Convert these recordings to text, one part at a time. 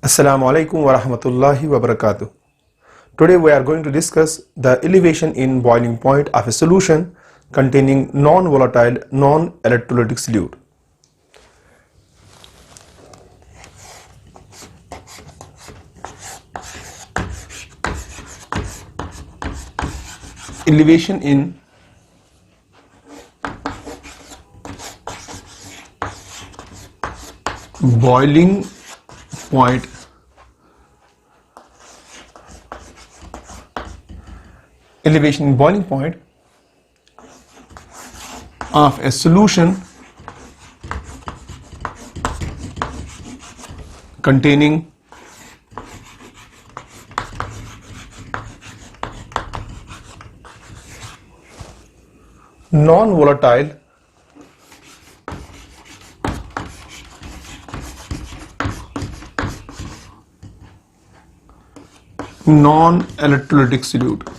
Assalamu alaikum wa rahmatullahi wa barakatuh. Today we are going to discuss the elevation in boiling point of a solution containing non-volatile, non-electrolytic solute. Elevation in boiling point of a solution containing non-volatile, non-electrolytic solute.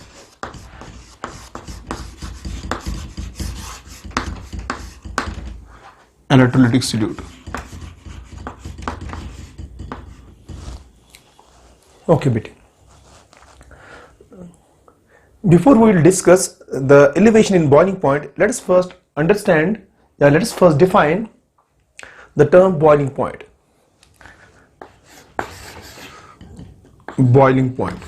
Electrolytic solute. Okay, beta. Before we will discuss the elevation in boiling point, let us first define the term boiling point. Boiling point.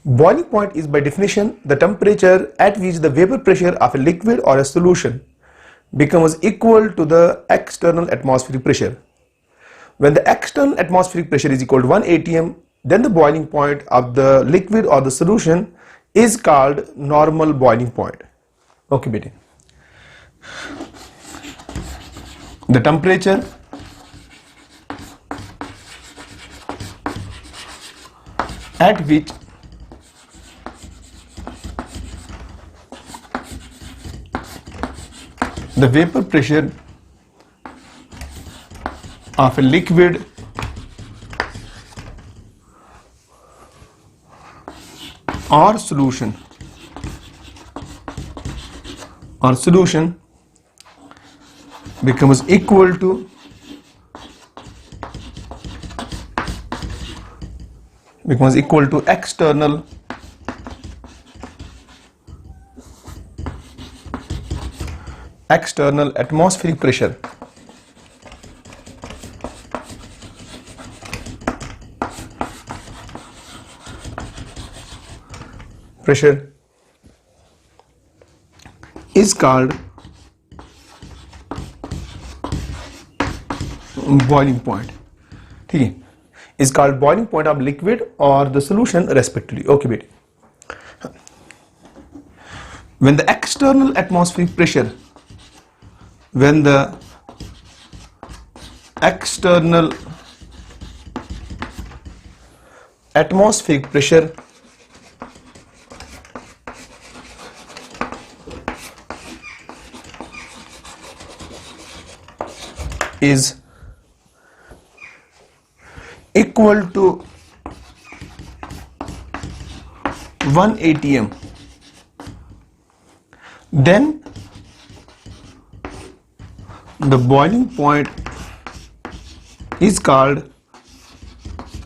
Boiling point is by definition the temperature at which the vapor pressure of a liquid or a solution becomes equal to the external atmospheric pressure. When the external atmospheric pressure is equal to 1 atm, then the boiling point of the liquid or the solution is called normal boiling point. Okay, beta. The temperature at which the vapor pressure of a liquid or solution becomes equal to external atmospheric pressure. Pressure is called boiling point. ठीक है, is called boiling point of liquid or the solution respectively. Okay, beta. When the external atmospheric pressure is equal to 1 atm, then the boiling point is called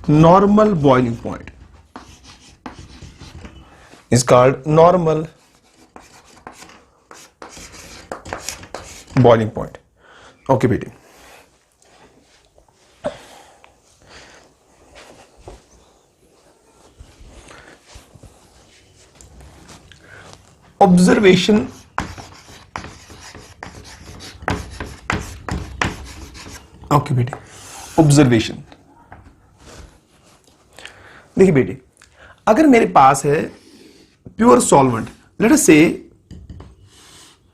normal boiling point. Is called normal boiling point. Okay, beta. Observation okay बेटे, observation. देखिए बेटे, अगर मेरे पास है pure solvent, late us से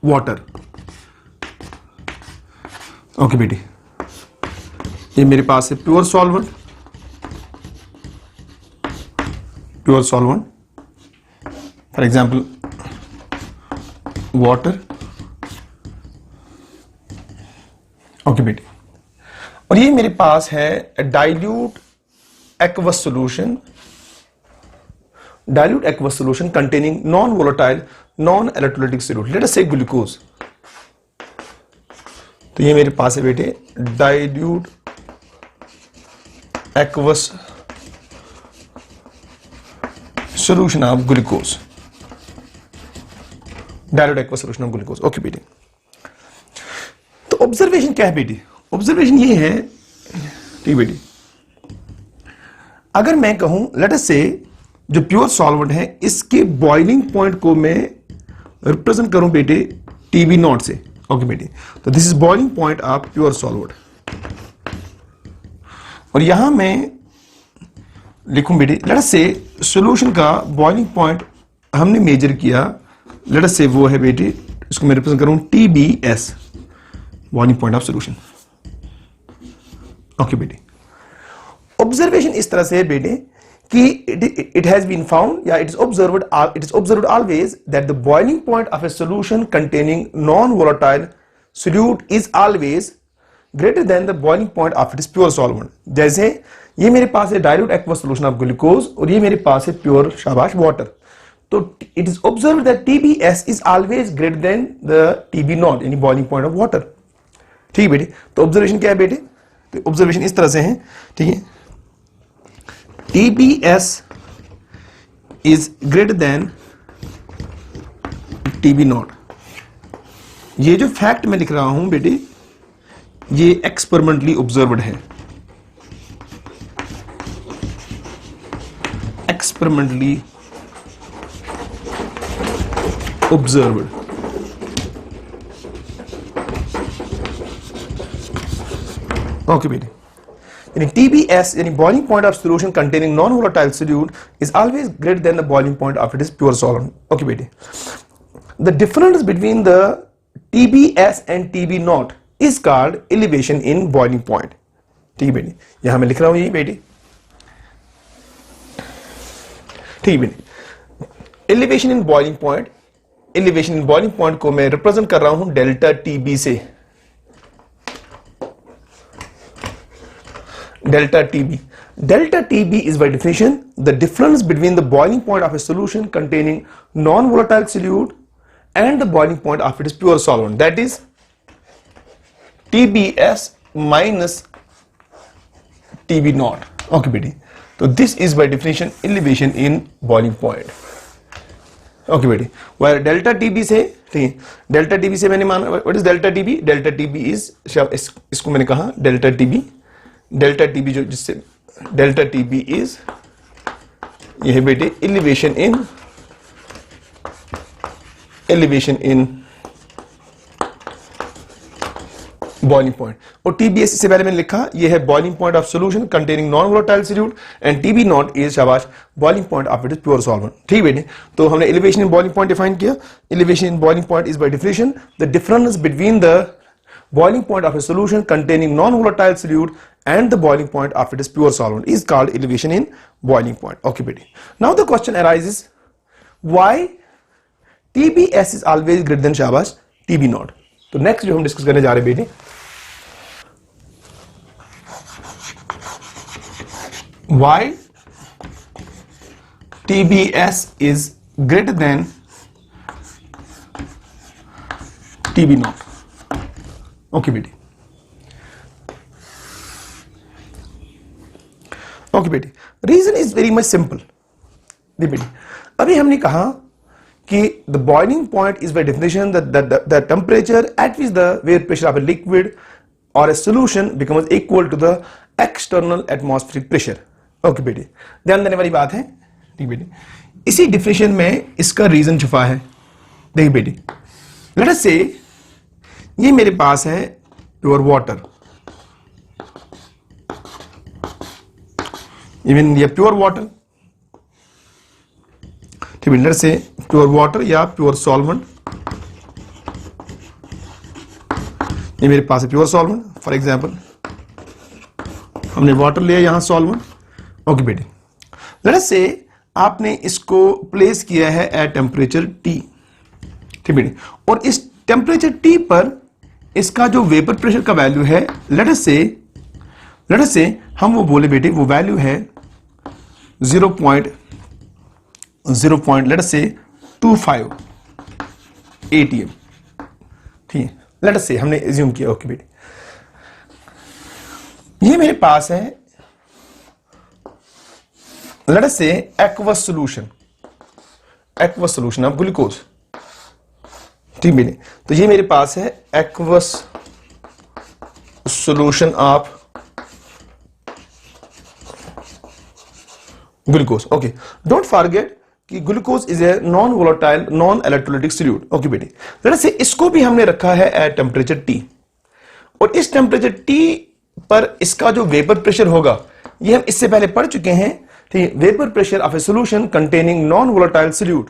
water. Okay बेटे, ये मेरे पास है pure solvent. For example water. Okay बेटे, और ये मेरे पास है dilute aqueous solution containing non-volatile, non-electrolytic solute. Let us say glucose. तो ये मेरे पास है बेटे dilute aqueous solution of glucose, dilute aqueous solution of glucose. Okay बेटे, तो ऑब्जर्वेशन क्या है बेटी? ऑब्जर्वेशन ये है, ठीक बेटी, अगर मैं कहूं लेट अस से जो प्योर सॉल्वेंट है इसके बॉइलिंग पॉइंट को मैं रिप्रेजेंट करूं बेटे टीबी नॉट से। ओके बेटे, तो this is boiling point of pure solvent, और यहां मैं लिखूं बेटे लेट अस से सॉल्यूशन का बॉइलिंग पॉइंट हमने मेजर किया, लेट अस से वो है बेटे, इसको मैं रिप्रेजेंट करूं TBS, boiling point of solution. Okay बेटे, ऑब्जर्वेशन इस तरह से है बेटे कि it has been found या it is observed always that the boiling point of a solution containing non-volatile solute is always greater than the boiling point of its pure solvent। जैसे ये मेरे पास है dilute aqueous solution of glucose और ये मेरे पास है pure शाबाश water, तो it is observed that TBS is always greater than the TB naught यानी boiling point of water। ठीक है बेटे, तो ऑब्जर्वेशन क्या है बेटे? तो ऑब्जर्वेशन इस तरह से है, ठीक है, TBS is greater than TB naught। ये जो फैक्ट मैं लिख रहा हूं बेटे ये एक्सपेरिमेंटली ऑब्जर्व्ड है, एक्सपेरिमेंटली ऑब्जर्व्ड। ओके बेटे, यानी TBS यानी boiling point of solution containing non-volatile solute is always greater than the boiling point of its pure solvent। Okay बेटे, the difference between the TBS and TB naught is called elevation in boiling point। ठीक है बेटे, यहां मैं लिख रहा हूं यही बेटे, ठीक है बेटे, elevation in boiling point, elevation in boiling point को मैं रिप्रेजेंट कर रहा हूं डेल्टा TB से, delta TB। Delta TB is by definition the difference between the boiling point of a solution containing non-volatile solute and the boiling point of its pure solvent, that is TBS minus TB naught। Okay बेटी, तो this is by definition elevation in boiling point। Okay बेटी, where delta TB से, ठीक है, delta TB से मैंने माना what is delta TB? Delta TB is इसको मैंने कहा delta TB, डेल्टा टीबी जो जिससे डेल्टा टीबी इज ये है बेटे एलिवेशन इन बॉइलिंग पॉइंट, और TBS इससे पहले मैंने लिखा ये है boiling point of solution containing non volatile solute and TB naught is शाबाश boiling point of it pure solvent. ठीक बेटे, तो हमने elevation in boiling point define किया, elevation in boiling point is by definition the difference between the boiling point of a solution containing non-volatile solute and the boiling point of its pure solvent is called elevation in boiling point। Okay बेटे, now the question arises why TBS is always greater than शाबाश TB naught। तो next जो हम discuss करने जा रहे हैं बेटे, why TBS is greater than TB naught। Okay बेटी, ओके बेटी, reason is very much simple. बेटी अभी हमने कहा कि the boiling point is by definition the temperature at which the vapour pressure of a liquid और a solution becomes equal to the external atmospheric pressure. Okay बेटी, ध्यान देने वाली बात है, ठीक बेटी, इसी डिफिनेशन में इसका रीजन छुपा है। देखिए बेटी, लेट अस से ये मेरे पास है प्योर वाटर, इवन ये प्योर वाटर, ठीक है, से प्योर वाटर या प्योर सॉल्वेंट, ये मेरे पास है प्योर सॉल्वेंट। फॉर एग्जांपल हमने वाटर लिया, यहां सॉल्वेंट। ओके बेटे, लेट अस से आपने इसको प्लेस किया है एट टेम्परेचर T, ठीक बेटे, और इस टेम्परेचर T पर इसका जो वेपर प्रेशर का वैल्यू है लेट अस से हम वो बोले बेटे वो वैल्यू है 0.0 लेट अस से 25 ATM। ठीक है, लेट अस से हमने एज्यूम किया। ओके बेटे, ये मेरे पास है लेट अस से एक्वस सॉल्यूशन ऑफ ग्लूकोज, ठीक है। तो ये मेरे पास है aqueous solution of glucose. Okay, don't forget कि glucose is a non volatile non electrolytic solute. Okay बेटे, लेट अस से इसको भी हमने रखा है एट टेम्परेचर T, और इस टेम्परेचर T पर इसका जो वेपर प्रेशर होगा ये हम इससे पहले पढ़ चुके हैं, ठीक है। Vapour pressure of a solution containing non volatile solute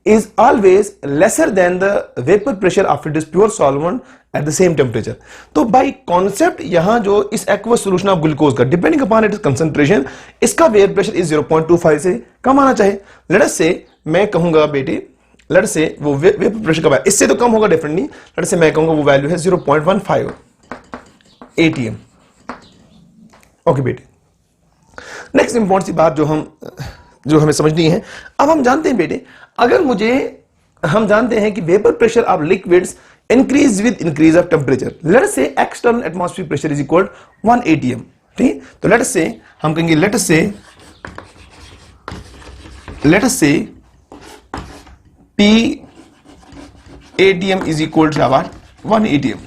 is always lesser than the vapor pressure of its pure solvent at the same temperature। तो by concept यहां जो इस aqueous solution of glucose का depending upon its concentration इसका vapour pressure इस 0.25 से कम आना चाहिए। लेट अस से मैं कहूंगा बेटे, लेट अस से वो वेपर प्रेशर का वैल्यू इससे तो कम होगा डेफिनेटली, लेट अस से मैं कहूंगा वो वैल्यू है 0.15 atm। ओके बेटे, नेक्स्ट इंपॉर्टेंट सी बात जो हमें समझनी है, अब हम जानते हैं बेटे, अगर हम जानते हैं कि vapour pressure of liquids increase with increase of temperature. Let us say external atmospheric pressure is equal 1 atm, ठीक। तो लेट अस से हम कहेंगे late us say P atm is equal to 1 atm,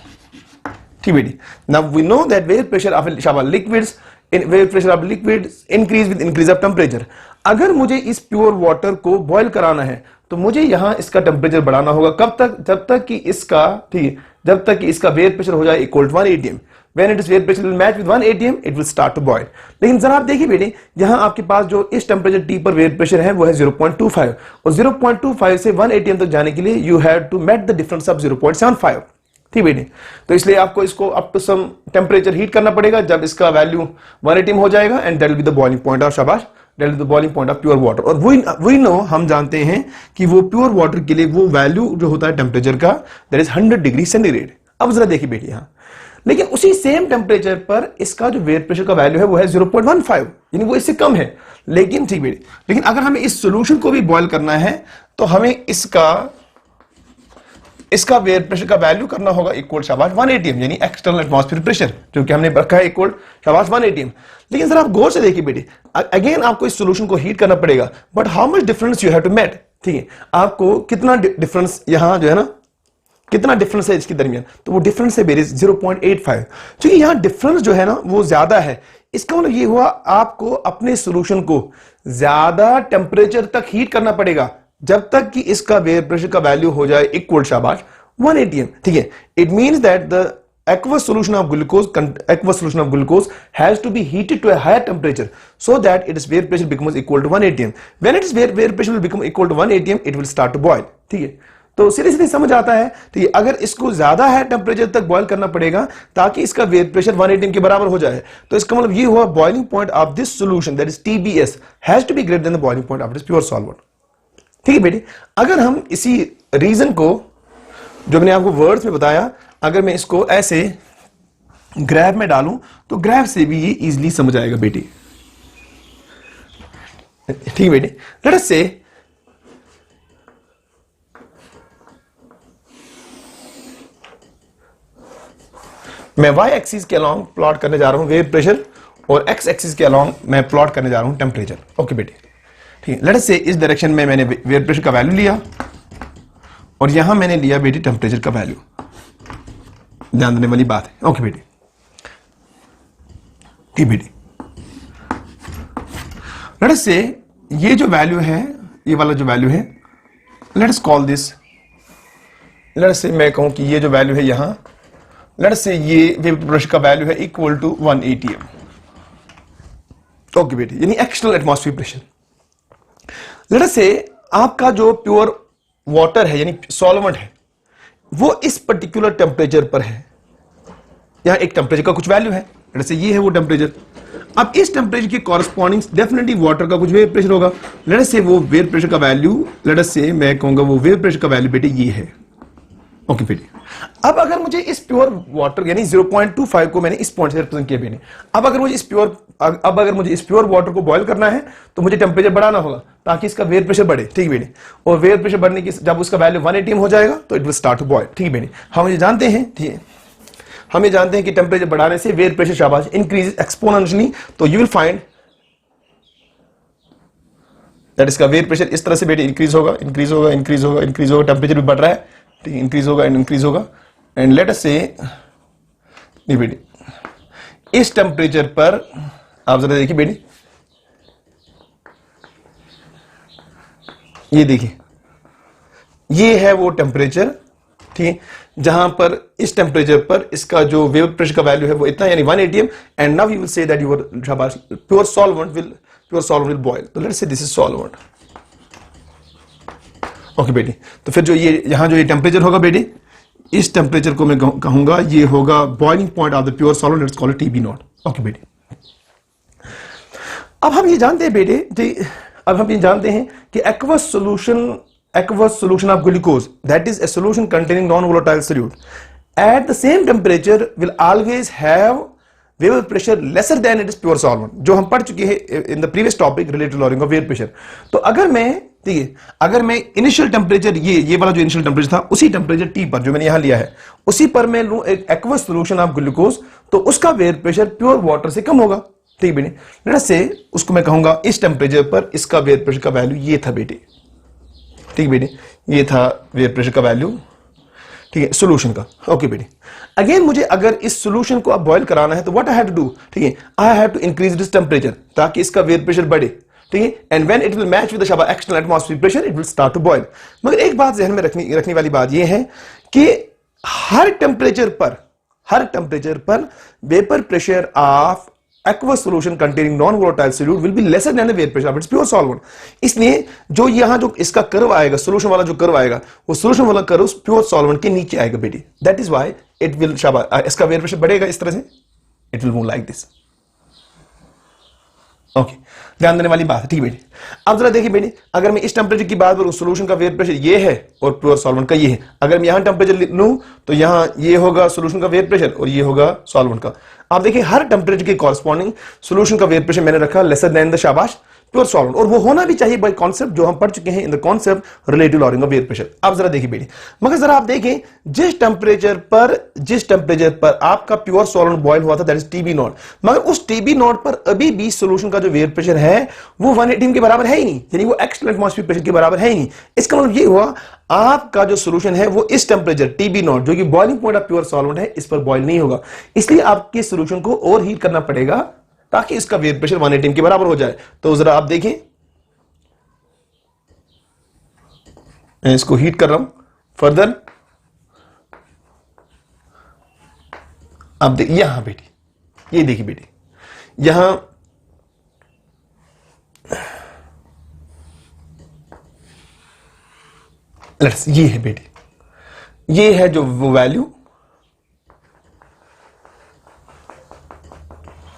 ठीक बेटी। Now we know that vapour pressure of liquids increase with increase of temperature. अगर मुझे इस प्योर वाटर को बॉयल कराना है तो मुझे यहां इसका टेम्परेचर बढ़ाना होगा, कब तक? जब तक कि इसका, ठीक, जब तक कि इसका वेपर प्रेशर हो जाए equal to 1 atm। When it is vapour pressure will match with 1 atm it will start to boil. लेकिन जरा आप देखिए बेटे, यहां आपके पास जो इस टेम्परेचर T पर वेपर प्रेशर है वो है 0.25, और 0.25 से 1 atm तक जाने के लिए you have to met the difference of 0.75, ठीक बेटे। तो इसलिए आपको इसको up to some temperature heat करना पड़ेगा। जब इसका वैल्यू 1 atm हो जाएगा and that will be the boiling point of, शाबाश, that is the boiling point of pure water. और वी नो, हम जानते हैं कि वो प्योर वाटर के लिए वो वैल्यू जो होता है टेम्परेचर का, दैट इज 100 डिग्री सेंटीग्रेड। अब जरा देखिए बेटी, यहां लेकिन उसी सेम टेम्परेचर पर इसका जो वेपर प्रेशर का वैल्यू है वो है 0.15, यानी वो इससे कम है। लेकिन ठीक बेटी, लेकिन अगर हमें इस सोल्यूशन को भी बॉयल करना है तो हमें इसका वेपर प्रेशर का वैल्यू करना होगा इक्वल, शाबाश, 1 atm, यानी एक्सटर्नल एटमॉस्फेरिक प्रेशर, क्योंकि हमने रखा है इक्वल, शाबाश, 1 atm। लेकिन सर आप गौर से देखिए बेटे, अगेन आपको इस सॉल्यूशन को हीट करना पड़ेगा, but how much difference you have to met, ठीक है। आपको कितना डिफरेंस यहां जो है ना, कितना डिफरेंस है इसके दरमियान, तो वो डिफरेंस है बेटे 0.85। क्योंकि यहां डिफरेंस जो है ना वो ज्यादा है, इसका मतलब ये हुआ आपको अपने सॉल्यूशन को ज्यादा टेम्परेचर तक हीट करना पड़ेगा जब तक कि इसका वेपर प्रेशर का वैल्यू हो जाए इक्वल, शाबाश, 1 atm, ठीक है। It means that the aqueous solution of glucose has to be heated to a higher temperature so that its vapor pressure becomes equal to 1 atm। When its vapor pressure will become equal to 1 atm, it will start to boil, ठीक है। तो सीधे समझ आता है, ठीक है। अगर इसको ज्यादा है टेम्परेचर तक बॉयल करना पड़ेगा ताकि इसका वेपर प्रेशर 1 atm के बराबर हो जाए, तो इसका मतलब ये हुआ boiling point of this solution, that is TBS, has to be greater than the boiling point of this pure solvent, ठीक है बेटी। अगर हम इसी रीजन को जो मैंने आपको वर्ड्स में बताया, अगर मैं इसको ऐसे ग्राफ में डालूं तो ग्राफ से भी ये इजीली समझ आएगा बेटी, ठीक है बेटी। लेट अस से मैं y एक्सिस के अलोंग प्लॉट करने जा रहा हूं वेपर प्रेशर, और x एक्सिस के अलोंग मैं प्लॉट करने जा रहा हूं टेम्परेचर। ओके बेटी, ठीक है। लेट अस से इस डायरेक्शन में मैंने वेपर प्रेशर का वैल्यू लिया और यहां मैंने लिया बेटी टेम्परेचर का वैल्यू, ध्यान देने वाली बात है। ओके बेटी, ठीक बेटी। लेट अस से ये जो वैल्यू है, ये वाला जो वैल्यू है, let us call this, late us से मैं कहूं कि ये जो वैल्यू है यहां, लेट अस से ये वेपर प्रेशर का वैल्यू है इक्वल टू 1 atm। ओके बेटी, यानी external atmospheric pressure. Late us से आपका जो प्योर वाटर है यानी सॉल्वेंट है वो इस पर्टिकुलर टेम्परेचर पर है, यहां एक टेम्परेचर का कुछ वैल्यू है, लेट अस से ये है वो टेम्परेचर। अब इस टेम्परेचर के कॉरस्पॉन्डिंग डेफिनेटली वाटर का कुछ वेपर प्रेशर होगा, लेट अस से वो वेपर प्रेशर का वैल्यू, लेट अस से मैं कहूंगा वो वेपर प्रेशर का वैल्यू बेटे ये है। ओके बेटी, अब अगर मुझे इस प्योर वाटर यानी 0.25 को मैंने इस पॉइंट से रिप्रेजेंट किया बेटे, अब अगर मुझे इस प्योर वाटर को बॉयल करना है तो मुझे टेम्परेचर बढ़ाना होगा ताकि इसका वेपर प्रेशर बढ़े, ठीक बेटे। और वेपर प्रेशर बढ़ने की जब उसका वैल्यू 1 atm हो जाएगा तो it will start to boil, ठीक बेटे। हम ये जानते हैं, ठीक है। हम ये जानते हैं कि टेम्परेचर बढ़ाने से वेयर प्रेशर शाबाश इंक्रीज एक्सपोनेंशियली, तो यू विल फाइंड दैट इसका वेयर प्रेशर इस तरह से बेटे इंक्रीज होगा, इंक्रीज होगा, इंक्रीज होगा, इंक्रीज होगा, टेम्परेचर भी बढ़ रहा है, ठीक है, इंक्रीज होगा एंड इंक्रीज होगा। एंड लेट अस से नहीं बेटे इस टेम्परेचर पर आप जरा देखिए बेटे, ये देखिए ये है वो टेम्परेचर, ठीक है, जहां पर इस टेम्परेचर पर इसका जो वेपर प्रेशर का वैल्यू है वो इतना यानी 1 atm, and now you will say that your pure solvent will boil. तो let's say this is solvent, okay बेटी। तो फिर जो ये यहां जो ये टेम्परेचर होगा बेटी, इस टेम्परेचर को मैं कहूंगा ये होगा boiling point of the pure solvent, let's call it TB not, okay बेटी। अब हम ये जानते हैं बेटे, अब हम ये जानते हैं कि aqueous solution of glucose, that is a solution containing non-volatile solute, at the same temperature will always have vapor pressure lesser than it is pure solvent, जो हम पढ़ चुके हैं in the previous topic related to lowering of vapor pressure। तो अगर मैं, ठीक है, अगर मैं इनिशियल टेम्परेचर ये वाला जो इनिशियल टेम्परेचर था उसी टेम्परेचर T पर जो मैंने यहां लिया है उसी पर मैं लूं एक aqueous solution of glucose, तो उसका वेपर प्रेशर प्योर वाटर से कम होगा, ठीक बेटे। लेट अस से उसको मैं कहूंगा इस टेम्परेचर पर इसका वेपर प्रेशर का वैल्यू ये था बेटे, ठीक बेटे, ये था वेपर प्रेशर का वैल्यू, ठीक है, सॉल्यूशन का, ओके बेटे। अगेन मुझे अगर इस सॉल्यूशन को अब बॉयल कराना है तो what I have to do, ठीक है, I have to increase this temperature ताकि इसका वेपर प्रेशर बढ़े, ठीक है, and when it will match with the शाबाश external atmospheric pressure it will start to boil. मगर एक बात ध्यान में रखने वाली बात ये है कि हर टेम्परेचर पर vapour pressure of aqueous solution containing non-volatile solute will be lesser than the vapor pressure of its pure solvent। इसलिए जो यहां जो इसका कर्व आएगा, सोल्यूशन वाला जो कर्व आएगा, वो सोल्यूशन वाला कर्व प्योर सॉल्वेंट के नीचे आएगा बेटी। That is why it will शाबाश इसका वेपर प्रेशर बढ़ेगा इस तरह से, it will move like this, okay, ध्यान देने वाली बात है, ठीक बेटी। अब जरा देखिए बेटी, अगर मैं इस टेम्परेचर की बात करूं, सॉल्यूशन का वेपर प्रेशर ये है और प्योर सॉल्वेंट का ये है, अगर मैं यहां टेम्परेचर लूं तो यहां ये होगा सॉल्यूशन का वेपर प्रेशर और ये होगा सॉल्वेंट का। आप देखिए हर टेम्परेचर के कॉरस्पॉन्डिंग सॉल्यूशन का वेपर प्रेशर मैंने रखा लेसर देन द शाबाश प्योर सॉल्वेंट, और वो होना भी चाहिए बाय कॉन्सेप्ट जो हम पढ़ चुके हैं in the concept related lowering of vapour pressure. आप जरा देखिए बेटी, मगर जरा आप देखें जिस टेम्परेचर पर आपका प्योर सॉल्वेंट बॉयल हुआ था दैट इज TB नॉट, मगर उस TB नॉट पर अभी भी सॉल्यूशन का जो वेपर प्रेशर है वो 180 के बराबर है ही नहीं, यानी वो एक्सटर्नल एटमॉस्फेरिक प्रेशर के बराबर है ही नहीं। इसका मतलब ये हुआ आपका जो सॉल्यूशन है वो इस टेम्परेचर TB नॉट जो कि boiling point of pure solvent है इस पर बॉयल नहीं होगा, इसलिए आपके सॉल्यूशन को और हीट करना पड़ेगा ताकि इसका वेपर प्रेशर 180 के बराबर हो जाए। तो जरा आप देखें, मैं इसको हीट कर रहा हूं फर्दर, अब देखिए यहां बेटी, ये देखिए बेटी, यहां लेट्स ये है बेटी, ये है जो वो वैल्यू,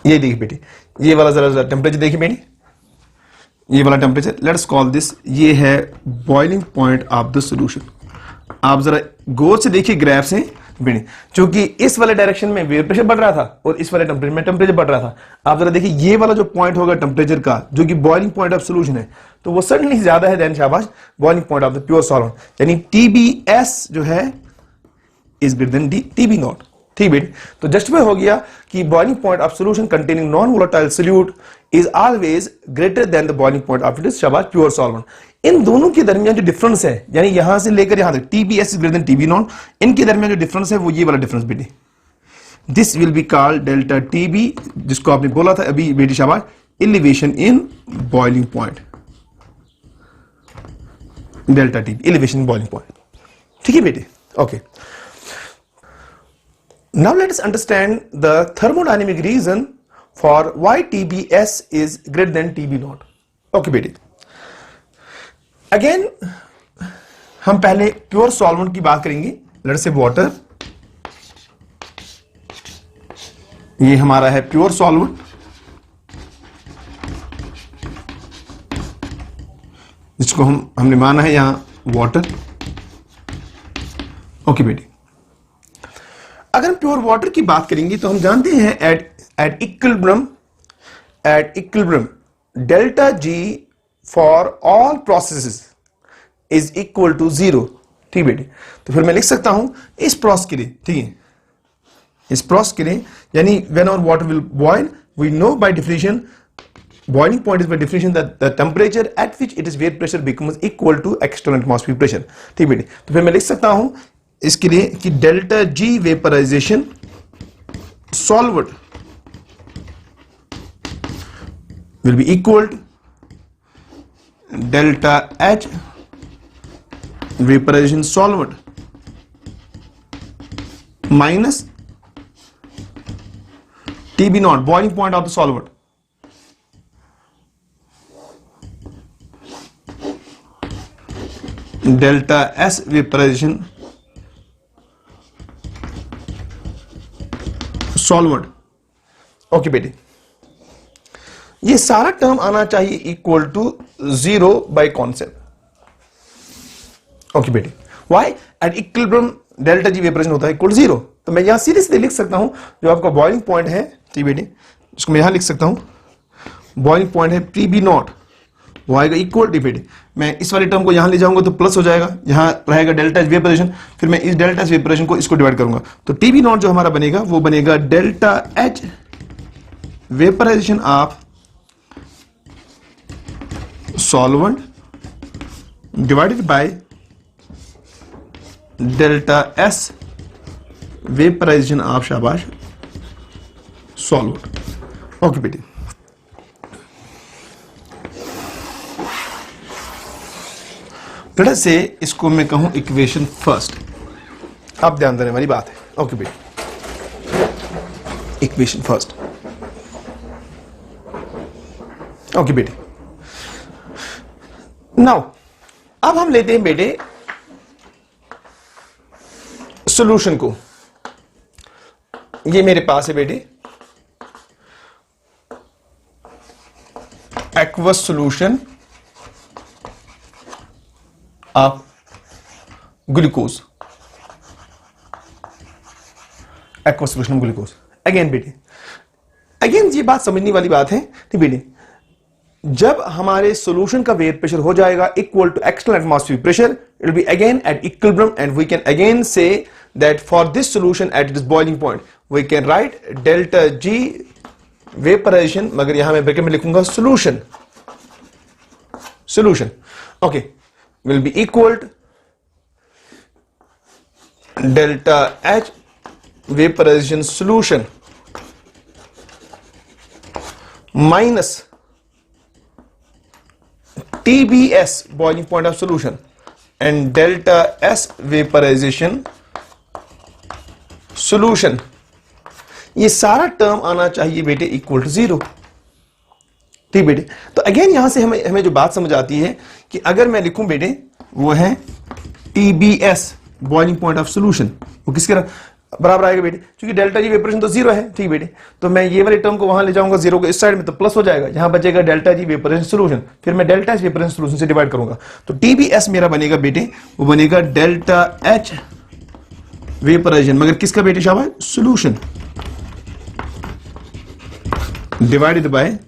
ये देखिए बेटी, ये वाला जरा टेम्परेचर देखिए बेटी, ये वाला टेम्परेचर, लेट्स कॉल दिस, ये है boiling point of the solution. आप जरा गौर से देखिए ग्राफ से बेटी, क्योंकि इस वाले डायरेक्शन में वेपर प्रेशर बढ़ रहा था और इस वाले टेम्परेचर में टेम्परेचर बढ़ रहा था। आप जरा देखिए ये वाला जो पॉइंट होगा टेम्परेचर का जो कि बॉइलिंग पॉइंट ऑफ सॉल्यूशन है, तो वो सडनली ज्यादा है देन शाबाश boiling point of the pure solvent, यानी TBS जो है is greater than TB not, ठीक बेटी। तो जस्टिफाई हो गया कि boiling point of solution containing non volatile solute is always greater than the boiling point of it is शाबाश प्योर सॉल्वेंट। इन दोनों के दरमियान जो डिफरेंस है, यानी यहां से लेकर यहां तक TBS is greater than TB not, इनके दरमियान जो डिफरेंस है वो ये वाला डिफरेंस बेटी, this will be called delta TB, जिसको आपने बोला था अभी बेटी शाबाश elevation in boiling point, delta TB elevation in boiling point, ठीक है बेटी, okay. Now let us understand the thermodynamic reason for why TBS is greater than TB naught. Okay बेटी, again हम पहले प्योर सॉल्वेंट की बात करेंगे, लेट्स से वाटर, ये हमारा है प्योर सॉल्वेंट, जिसको हमने माना है यहां वाटर, ओके बेटी। अगर हम प्योर वाटर की बात करेंगे तो हम जानते हैं at equilibrium delta G for all processes is equal to 0, ठीक बेटी। तो फिर मैं लिख सकता हूं इस प्रोसेस के लिए, ठीक है, इस प्रोसेस के लिए, यानी when our water will boil, we know by definition boiling point is by definition that the temperature at which it is where pressure becomes equal to external atmospheric pressure. ठीक बेटे, तो फिर मैं लिख सकता हूं इसके लिए कि delta G vaporisation solvent will be equal to delta H vaporization solvent minus TB naught, boiling point of the solvent, delta S vaporization solvent. Okay बेटे, ये सारा टर्म आना चाहिए equal to 0 by concept. Okay बेटे, why? At equilibrium delta G vaporization होता है equal to 0. तो मैं यहां सीधे सीधे लिख सकता हूं जो आपका बॉइलिंग पॉइंट है, ठीक बेटे, इसको मैं यहां लिख सकता हूं. बॉइलिंग पॉइंट है पीबी नॉट, वो आएगा इक्वल टू बेटे, मैं इस वाले टर्म को यहां ले जाऊंगा तो प्लस हो जाएगा, यहां रहेगा डेल्टा एच वेपराइजेशन, फिर मैं इस डेल्टा एच वेपराइजेशन को इसको डिवाइड करूंगा, तो टीबी नॉट जो हमारा बनेगा वो बनेगा delta H vaporisation of solvent divided by delta S vaporisation of शाबाश सॉल्वेंट. ओके बेटे, फिर से इसको मैं कहूं इक्वेशन फर्स्ट. अब ध्यान देने वाली बात है. ओके बेटे, इक्वेशन फर्स्ट. ओके बेटे, नाउ अब हम लेते हैं बेटे सॉल्यूशन को. ये मेरे पास है बेटे aqueous solution of glucose, aqueous solution of glucose. Again बेटे, अगेन ये बात समझने वाली बात है. ठीक बेटे, जब हमारे सॉल्यूशन का वेपर प्रेशर हो जाएगा equal to external atmospheric pressure, it will be again at equilibrium and we can again say that for this solution at this boiling point we can write delta G vaporisation, मगर यहां मैं bracket में लिखूंगा solution. Solution okay will be equal to delta H vaporization solution minus TBS boiling point of solution and delta S vaporization solution. ये सारा term आना चाहिए बेटे इक्वल टू 0. ठीक बेटे, तो अगेन यहां से हमें जो बात समझ आती है कि अगर मैं लिखूं बेटे वो है TBS boiling point of solution, वो किसके बराबर आएगा बेटे, क्योंकि डेल्टा जी वेपरेशन तो 0 है. ठीक बेटे, तो मैं ये वाले टर्म को वहां ले जाऊंगा 0 को इस साइड में, तो प्लस हो जाएगा, यहां बचेगा डेल्टा जी वेपरेशन सॉल्यूशन, फिर मैं डेल्टा एच वेपरेशन सॉल्यूशन से डिवाइड करूंगा, तो TBS मेरा बनेगा बेटे, वो बनेगा डेल्टा एच वेपराइजेशन, मगर किसका बेटे शाबाश solution, divided by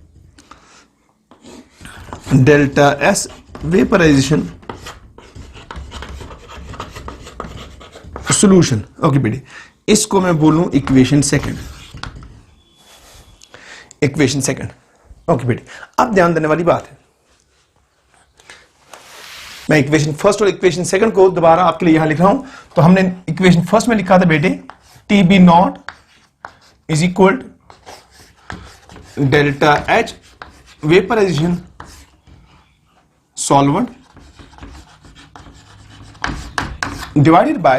delta S vaporisation solution. Okay बेटे, इसको मैं बोलूं equation second. Equation second. Okay बेटे, अब ध्यान देने वाली बात है, मैं इक्वेशन फर्स्ट और इक्वेशन सेकंड को दोबारा आपके लिए यहां लिख रहा हूं. तो हमने इक्वेशन फर्स्ट में लिखा था बेटे TB nought is equal delta H vaporisation solvent divided by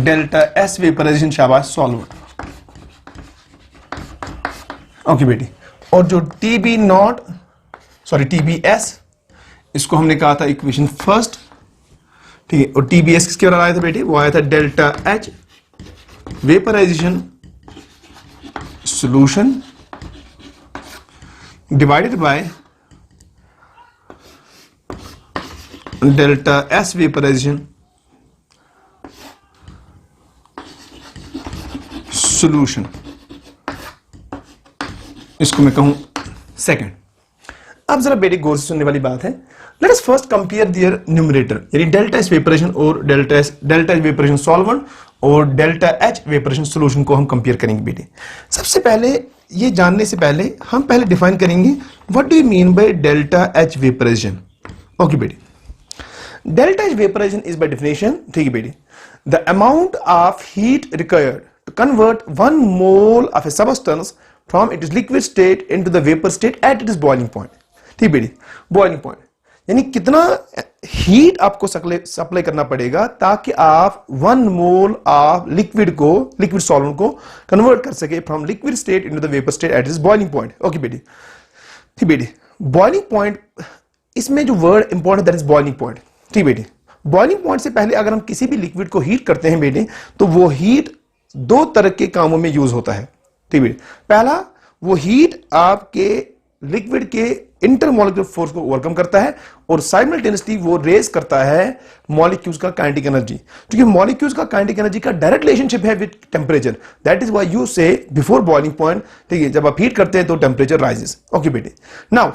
delta S vaporization शाबाश solvent. ओके बेटी, और जो TB नॉट सॉरी TBS, इसको हमने कहा था इक्वेशन फर्स्ट. ठीक है, और TBS किसके बराबर आया था बेटी, वो आया था delta H vaporisation solution divided by delta S vaporization solution. इसको मैं कहूं सेकंड. अब जरा बेटे गौर से सुनने वाली बात है। Let us first compare there numerator, यानी डेल्टा एच वेपरेशन और डेल्टा एच वेपरेशन सॉल्वेंट और डेल्टा एच वेपरेशन सॉल्यूशन को हम कंपेयर करेंगे बेटे। सबसे पहले ये जानने से पहले हम पहले डिफाइन करेंगे what do you mean by delta H vaporization. Okay बेटे, delta H vaporization is by definition, ठीक है बेटे, the amount of heat required to convert 1 mole of a substance from it is liquid state into the vapour state at it is boiling point. ठीक बेटे, boiling point यानी कितना heat आपको supply करना पड़ेगा ताकि आप 1 मोल ऑफ लिक्विड सॉल्वेंट को कन्वर्ट कर सके from liquid state into the vapour state at its boiling point. Okay बेटे, ठीक बेटे, बॉइलिंग पॉइंट, इसमें जो word important that is boiling point. ठीक बेटे, बॉइलिंग पॉइंट से पहले अगर हम किसी भी लिक्विड को हीट करते हैं बेटे, तो वो हीट 2 तरह के कामों में यूज होता है। ठीक बेटे, पहला वो हीट आपके लिक्विड के इंटरमॉलिक्यूलर फोर्स को ओवरकम करता है और साइमल्टेनियसली वो रेज करता है मॉलिक्यूल्स का काइनेटिक एनर्जी, क्योंकि मॉलिक्यूल्स का काइनेटिक एनर्जी का डायरेक्ट रिलेशनशिप है with temperature. That is why you say before boiling point, ठीक है, जब आप हीट करते हैं तो टेंपरेचर राइजेस। ओके बेटे, now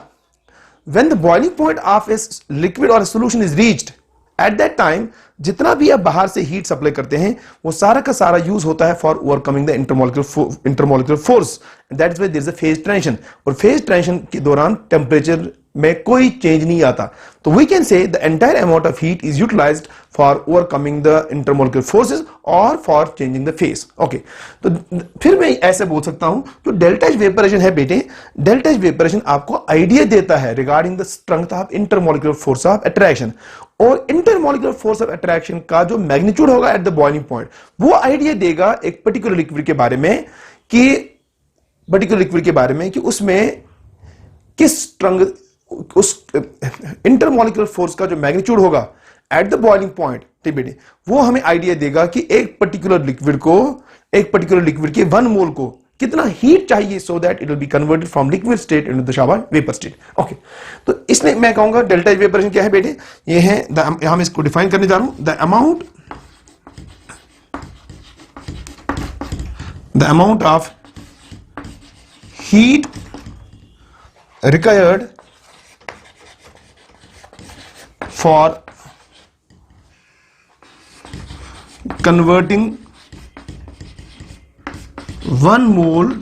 when the boiling point of a liquid और solution is reached, at that time जितना भी आप बाहर से हीट सप्लाई करते हैं वो सारा का सारा यूज होता है for overcoming the intermolecular force, that is why there is a phase transition, और फेज ट्रांजिशन के दौरान टेंपरेचर में कोई चेंज नहीं आता। तो we can say the entire amount of heat is utilized for overcoming the intermolecular forces और for changing the phase. Okay, तो फिर मैं ऐसे बोल सकता हूं जो डेल्टा एच वेपरेशन है बेटे, डेल्टा एच वेपरेशन आपको आइडिया देता है regarding the strength of intermolecular force of attraction, और इंटरमॉलिक्यूलर फोर्स ऑफ अट्रैक्शन का जो मैग्नीट्यूड होगा एट द बॉइलिंग पॉइंट वो आइडिया देगा एक पर्टिकुलर लिक्विड के बारे में कि उसमें किस स्ट्रेंथ, उस इंटरमॉलिक्यूलर फोर्स का जो मैग्नीट्यूड होगा एट द बॉइलिंग पॉइंट, ठीक बेटे, वो हमें आइडिया देगा कि एक पर्टिकुलर लिक्विड के 1 मोल को कितना हीट चाहिए so that it will be converted from liquid state into the शाबाश वेपर स्टेट। ओके, तो इसमें मैं कहूंगा डेल्टा एच वेपरेशन क्या है बेटे, ये है यहां मैं इसको डिफाइन करने जा रहा हूं, the amount of heat required for converting 1 mole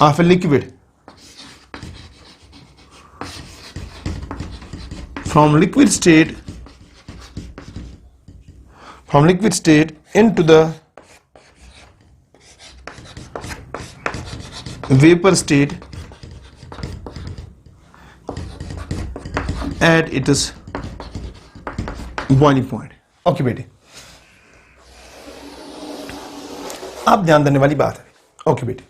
of a liquid from liquid state into the vapor state at its boiling point। Okay बेटे, आप ध्यान देने वाली बात है। ओके बेटे,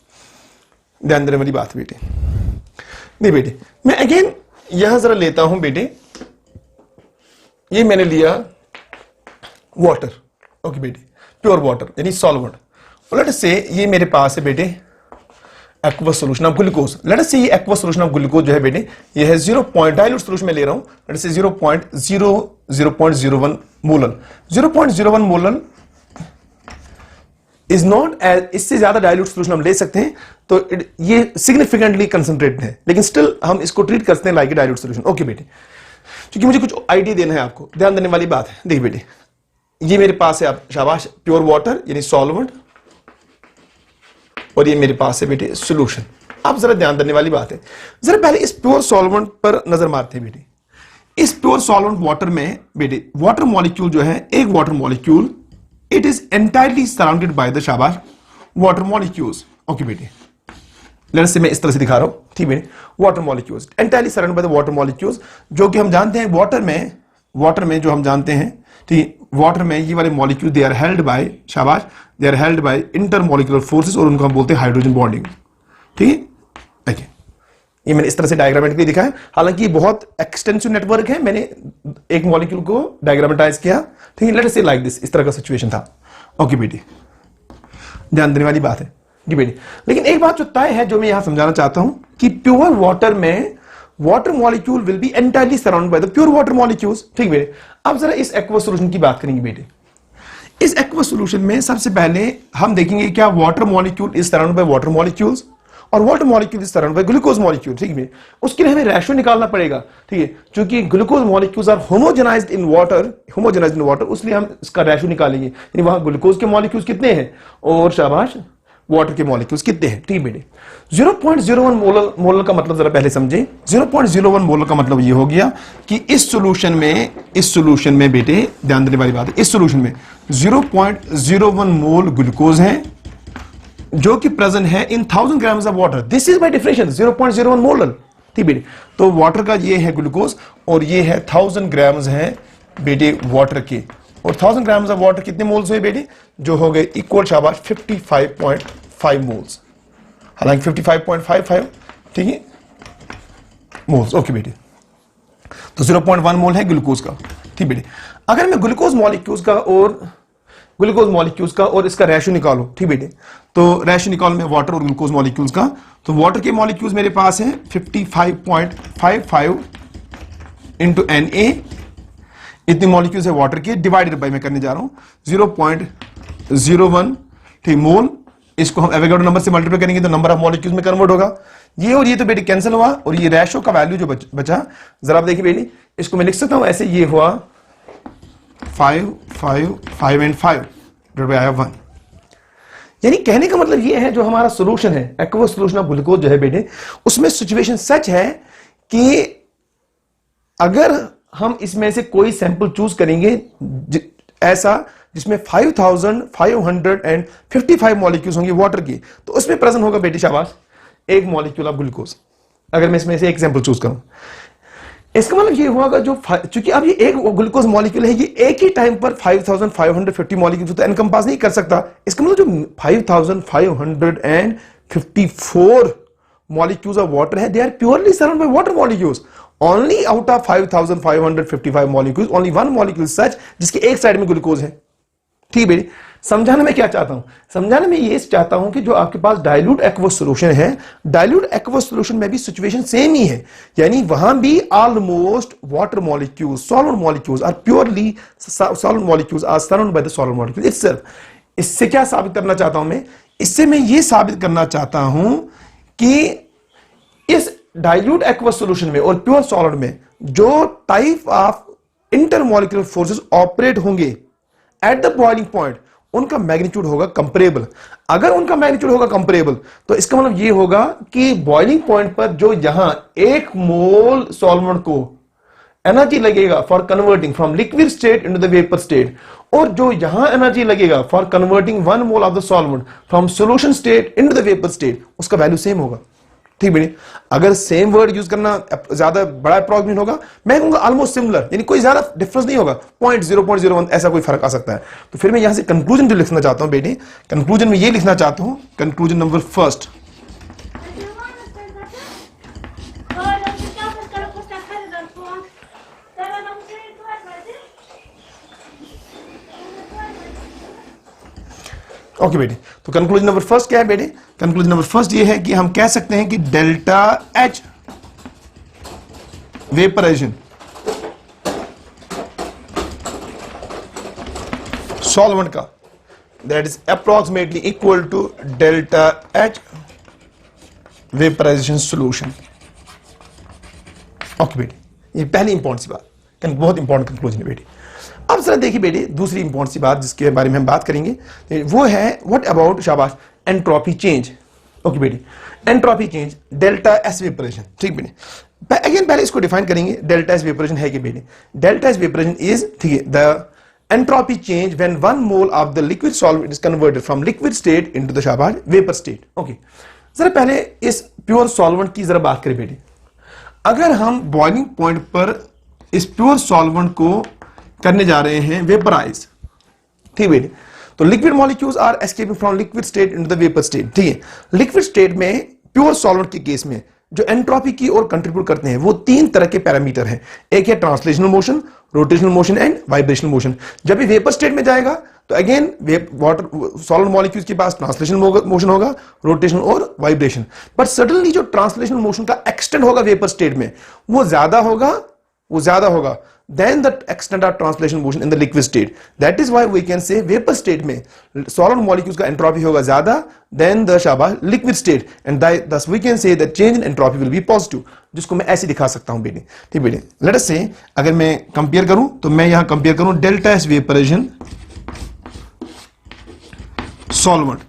ध्यान देने वाली बात है बेटे। नहीं बेटे, मैं अगेन यहां जरा लेता हूं बेटे, ये मैंने लिया वाटर। ओके बेटे, प्योर वाटर यानी सॉल्वेंट, और लेट अस से ये मेरे पास है बेटे aqueous solution of glucose. Late us से ये एक्वस सॉल्यूशन ऑफ ग्लूकोज जो है बेटे, ये है 0 डाइल्यूट सॉल्यूशन में ले रहा हूं, late us say 0.01 molar. 0.01 molar is not as, इससे ज्यादा डाइल्यूट सॉल्यूशन हम ले सकते हैं, तो ये सिग्निफिकेंटली कंसंट्रेटेड है, लेकिन स्टिल हम इसको ट्रीट करते हैं like a dilute solution. Okay बेटे, क्योंकि मुझे कुछ आइडिया देना है आपको, ध्यान देने वाली बात है। देखिए बेटे, ये मेरे पास है, आप शाबाश, प्योर वाटर यानी सॉल्वेंट, और ये मेरे पास है बेटे सॉल्यूशन। आप जरा ध्यान देने वाली बात है, जरा पहले इस प्योर सॉल्वेंट पर नजर मारते हैं बेटे। इस प्योर सॉल्वेंट वाटर में बेटे वाटर मॉलिक्यूल जो है, एक water molecule, it is entirely surrounded by the शाबाश वाटर मॉलिक्यूल्स। ओके बेटे, लेट अस से मैं इस तरह से दिखा रहा हूं, ठीक है, water molecules entirely surrounded by the water molecules, जो कि हम जानते हैं वाटर में जो हम जानते हैं, ठीक, वाटर में ये वाले molecule they are held by शाबाश, they are held by intermolecular forces, और उनको हम बोलते हैं हाइड्रोजन बॉन्डिंग। ठीक है, देखिए ये मैंने इस तरह से डायग्रामेटिकली दिखा है, हालांकि ये बहुत एक्सटेंसिव नेटवर्क है, मैंने एक मॉलिक्यूल को डायग्रामेटाइज किया। ठीक है, लेट अस से लाइक दिस, इस तरह का सिचुएशन था। ओके बेटी, ध्यान देने वाली बात है जी बेटी। लेकिन एक बात जो तय है, जो मैं यहां समझाना चाहता हूं, कि प्योर वाटर में water molecule will B entirely surrounded by the pure water molecules. ठीक बेटे, अब जरा इस एक्वस सॉल्यूशन की बात करेंगे बेटे। इस एक्वस सॉल्यूशन में सबसे पहले हम देखेंगे क्या water molecule is surrounded by water molecules और water molecule is surrounded by glucose molecule, ठीक है। उसके लिए हमें रेशियो निकालना पड़ेगा, ठीक है, क्योंकि glucose molecules are homogenised in water, इसलिए हम इसका रेशियो निकालेंगे, यानी वहां ग्लूकोज के मॉलिक्यूल्स कितने हैं और शाबाश वाटर के मॉलिक्यूल्स कितने हैं, ठीक है। 0.01 मोलर का मतलब जरा पहले समझें। 0.01 मोलर का मतलब ये हो गया कि इस सॉल्यूशन में बेटे ध्यान देने वाली बात है, इस सॉल्यूशन में 0.01 मोल ग्लूकोज है जो कि प्रेजेंट है इन 1000 grams of water. This is by definition 0.01 molar, ठीक बेटे। तो वाटर का ये है ग्लूकोज और ये है 1000 ग्राम्स है बेटे वाटर के, और 1000 ग्राम्स ऑफ वाटर कितने मोल्स हुए बेटे, जो हो गए इक्वल शाबाश 55.5 मोल्स, हालांकि 55.55, ठीक है, मोल्स, ओके बेटे। तो 0.1 मोल है ग्लूकोज का, ठीक बेटे। अगर मैं ग्लूकोज मॉलिक्यूल्स का और इसका रेशियो निकालो, ठीक बेटे, तो रेशियो निकालो मैं वाटर और ग्लूकोज मॉलिक्यूल्स का, तो वाटर के मॉलिक्यूल्स मेरे पास है 55.55 इंटू Na, इतने मॉलिक्यूल्स है वाटर के, डिवाइडेड बाय मैं करने जा रहा हूं 0.01, ठीक मोल। इसको हम एवोगाड्रो नंबर से मल्टीप्लाई करेंगे तो नंबर ऑफ मॉलिक्यूल्स में कन्वर्ट होगा। ये और ये तो बेटी कैंसिल हुआ, और ये रेशियो का वैल्यू जो बचा जरा आप देखिए बेटी, इसको मैं लिख सकता हूं ऐसे, ये हुआ 5 5 5 एंड 5 डिवाइडेड बाय 1। यानी कहने का मतलब ये है जो हमारा सॉल्यूशन है एक्वस सॉल्यूशन ऑफ ग्लूकोज जो है बेटे, उसमें सिचुएशन सच है कि अगर हम इसमें से कोई सैंपल चूज करेंगे ऐसा जिसमें 5555 मॉलिक्यूल्स होंगे वाटर की, तो उसमें प्रेजेंट होगा बेटी शाबाश एक मॉलिक्यूल ऑफ ग्लूकोज। अगर मैं इसमें से एक सैंपल चूज करूं, इसका मतलब ये हुआ जो चूंकि अब ये एक ग्लूकोज मॉलिक्यूल है, ये एक ही टाइम पर 5550 मॉलिक्यूल तो एनकम्पास नहीं कर सकता। इसका मतलब जो 5554 मॉलिक्यूल्स ऑफ वाटर है, they are purely surrounded by water molecules. Only out of 5555 molecules only one molecule such जिसके एक साइड में ग्लूकोज है, ठीक है। समझाने में क्या चाहता हूं, समझाने में ये चाहता हूं कि जो आपके पास डाइल्यूट एक्वस सॉल्यूशन है, डाइल्यूट एक्वस सॉल्यूशन में भी सिचुएशन सेम ही है, यानी वहां भी almost water molecules solvent molecules are purely solvent molecules are surrounded by the solvent molecule itself. इससे क्या साबित करना चाहता हूं मैं, इससे मैं ये साबित करना चाहता हूं कि इस डाइल्यूट एक्वस सॉल्यूशन में और प्योर सॉलिड में जो type of intermolecular forces operate होंगे एट द बॉइलिंग पॉइंट, उनका मैग्नीट्यूड होगा कंपेरेबल। अगर उनका मैग्नीट्यूड होगा कंपेरेबल तो इसका मतलब यह होगा कि बॉइलिंग पॉइंट पर जो यहां 1 मोल सॉल्वेंट को एनर्जी लगेगा for converting from liquid state into the vapour state, और जो यहां एनर्जी लगेगा for converting 1 mole of the solvent from solution state into the vapour state, उसका वैल्यू सेम होगा, ठीक है। अगर सेम वर्ड यूज करना ज्यादा बड़ा अप्रोक्सीमेट होगा, मैं कहूंगा ऑलमोस्ट सिमिलर, यानी कोई ज्यादा डिफरेंस नहीं होगा, 0.01 ऐसा कोई फर्क आ सकता है। तो फिर मैं यहां से कंक्लूजन जो लिखना चाहता हूं बेटी, कंक्लूजन में ये लिखना चाहता हूं, कंक्लूजन नंबर फर्स्ट, ओके बेटे। तो कंक्लूजन नंबर फर्स्ट क्या है बेटे, कंक्लूजन नंबर फर्स्ट ये है कि हम कह सकते हैं कि डेल्टा एच वेपराइजेशन सॉल्वेंट का that is approximately equal to delta H vaporization solution. Okay बेटे, ये पहली इंपॉर्टेंट सी बात, बहुत इंपॉर्टेंट कंक्लूजन है बेटी। अब जरा देखिए बेटे दूसरी इंपॉर्टेंट सी बात जिसके बारे में हम बात करेंगे वो है व्हाट अबाउट शाबाश एंट्रोपी चेंज। ओके बेटी, एंट्रोपी चेंज डेल्टा एस वेपरेशन, ठीक बेटे। अगेन पहले इसको डिफाइन करेंगे, डेल्टा एस वेपरेशन है कि बेटे, डेल्टा एस वेपरेशन इज, ठीक है, the entropy change when 1 mole of the liquid solvent is converted from liquid state into the शाबाश वेपर स्टेट। ओके, जरा पहले इस प्योर सॉल्वेंट की जरा बात करें बेटे। अगर हम बॉइलिंग पॉइंट पर इस प्योर सॉल्वेंट को करने जा रहे हैं वेपराइज, ठीक बेटे, तो liquid molecules are escaping from liquid state into the vapour state, ठीक है। लिक्विड स्टेट में प्योर सॉल्वेंट के केस में जो एंट्रोपी की ओर कंट्रीब्यूट करते हैं वो 3 तरह के पैरामीटर हैं, एक है translational motion, rotational motion and vibrational motion. जब भी वेपर स्टेट में जाएगा तो अगेन वाटर सॉलिड मॉलिक्यूल्स के पास ट्रांसलेशनल मोशन होगा, रोटेशन और वाइब्रेशन, बट सडनली जो ट्रांसलेशनल मोशन का एक्सटेंड होगा वेपर स्टेट में वो ज्यादा होगा than the extent of translation motion in the liquid state. That is why we can say vapor state में solid molecules का entropy होगा ज्यादा than the शाबाश liquid state, and thus we can say that change in entropy will be positive, जिसको मैं ऐसे दिखा सकता हूं बेटे. ठीक बेटे, let us say अगर मैं कंपेयर करूं तो मैं यहां कंपेयर करूं डेल्टा एस वेपराइजेशन सॉल्वेंट,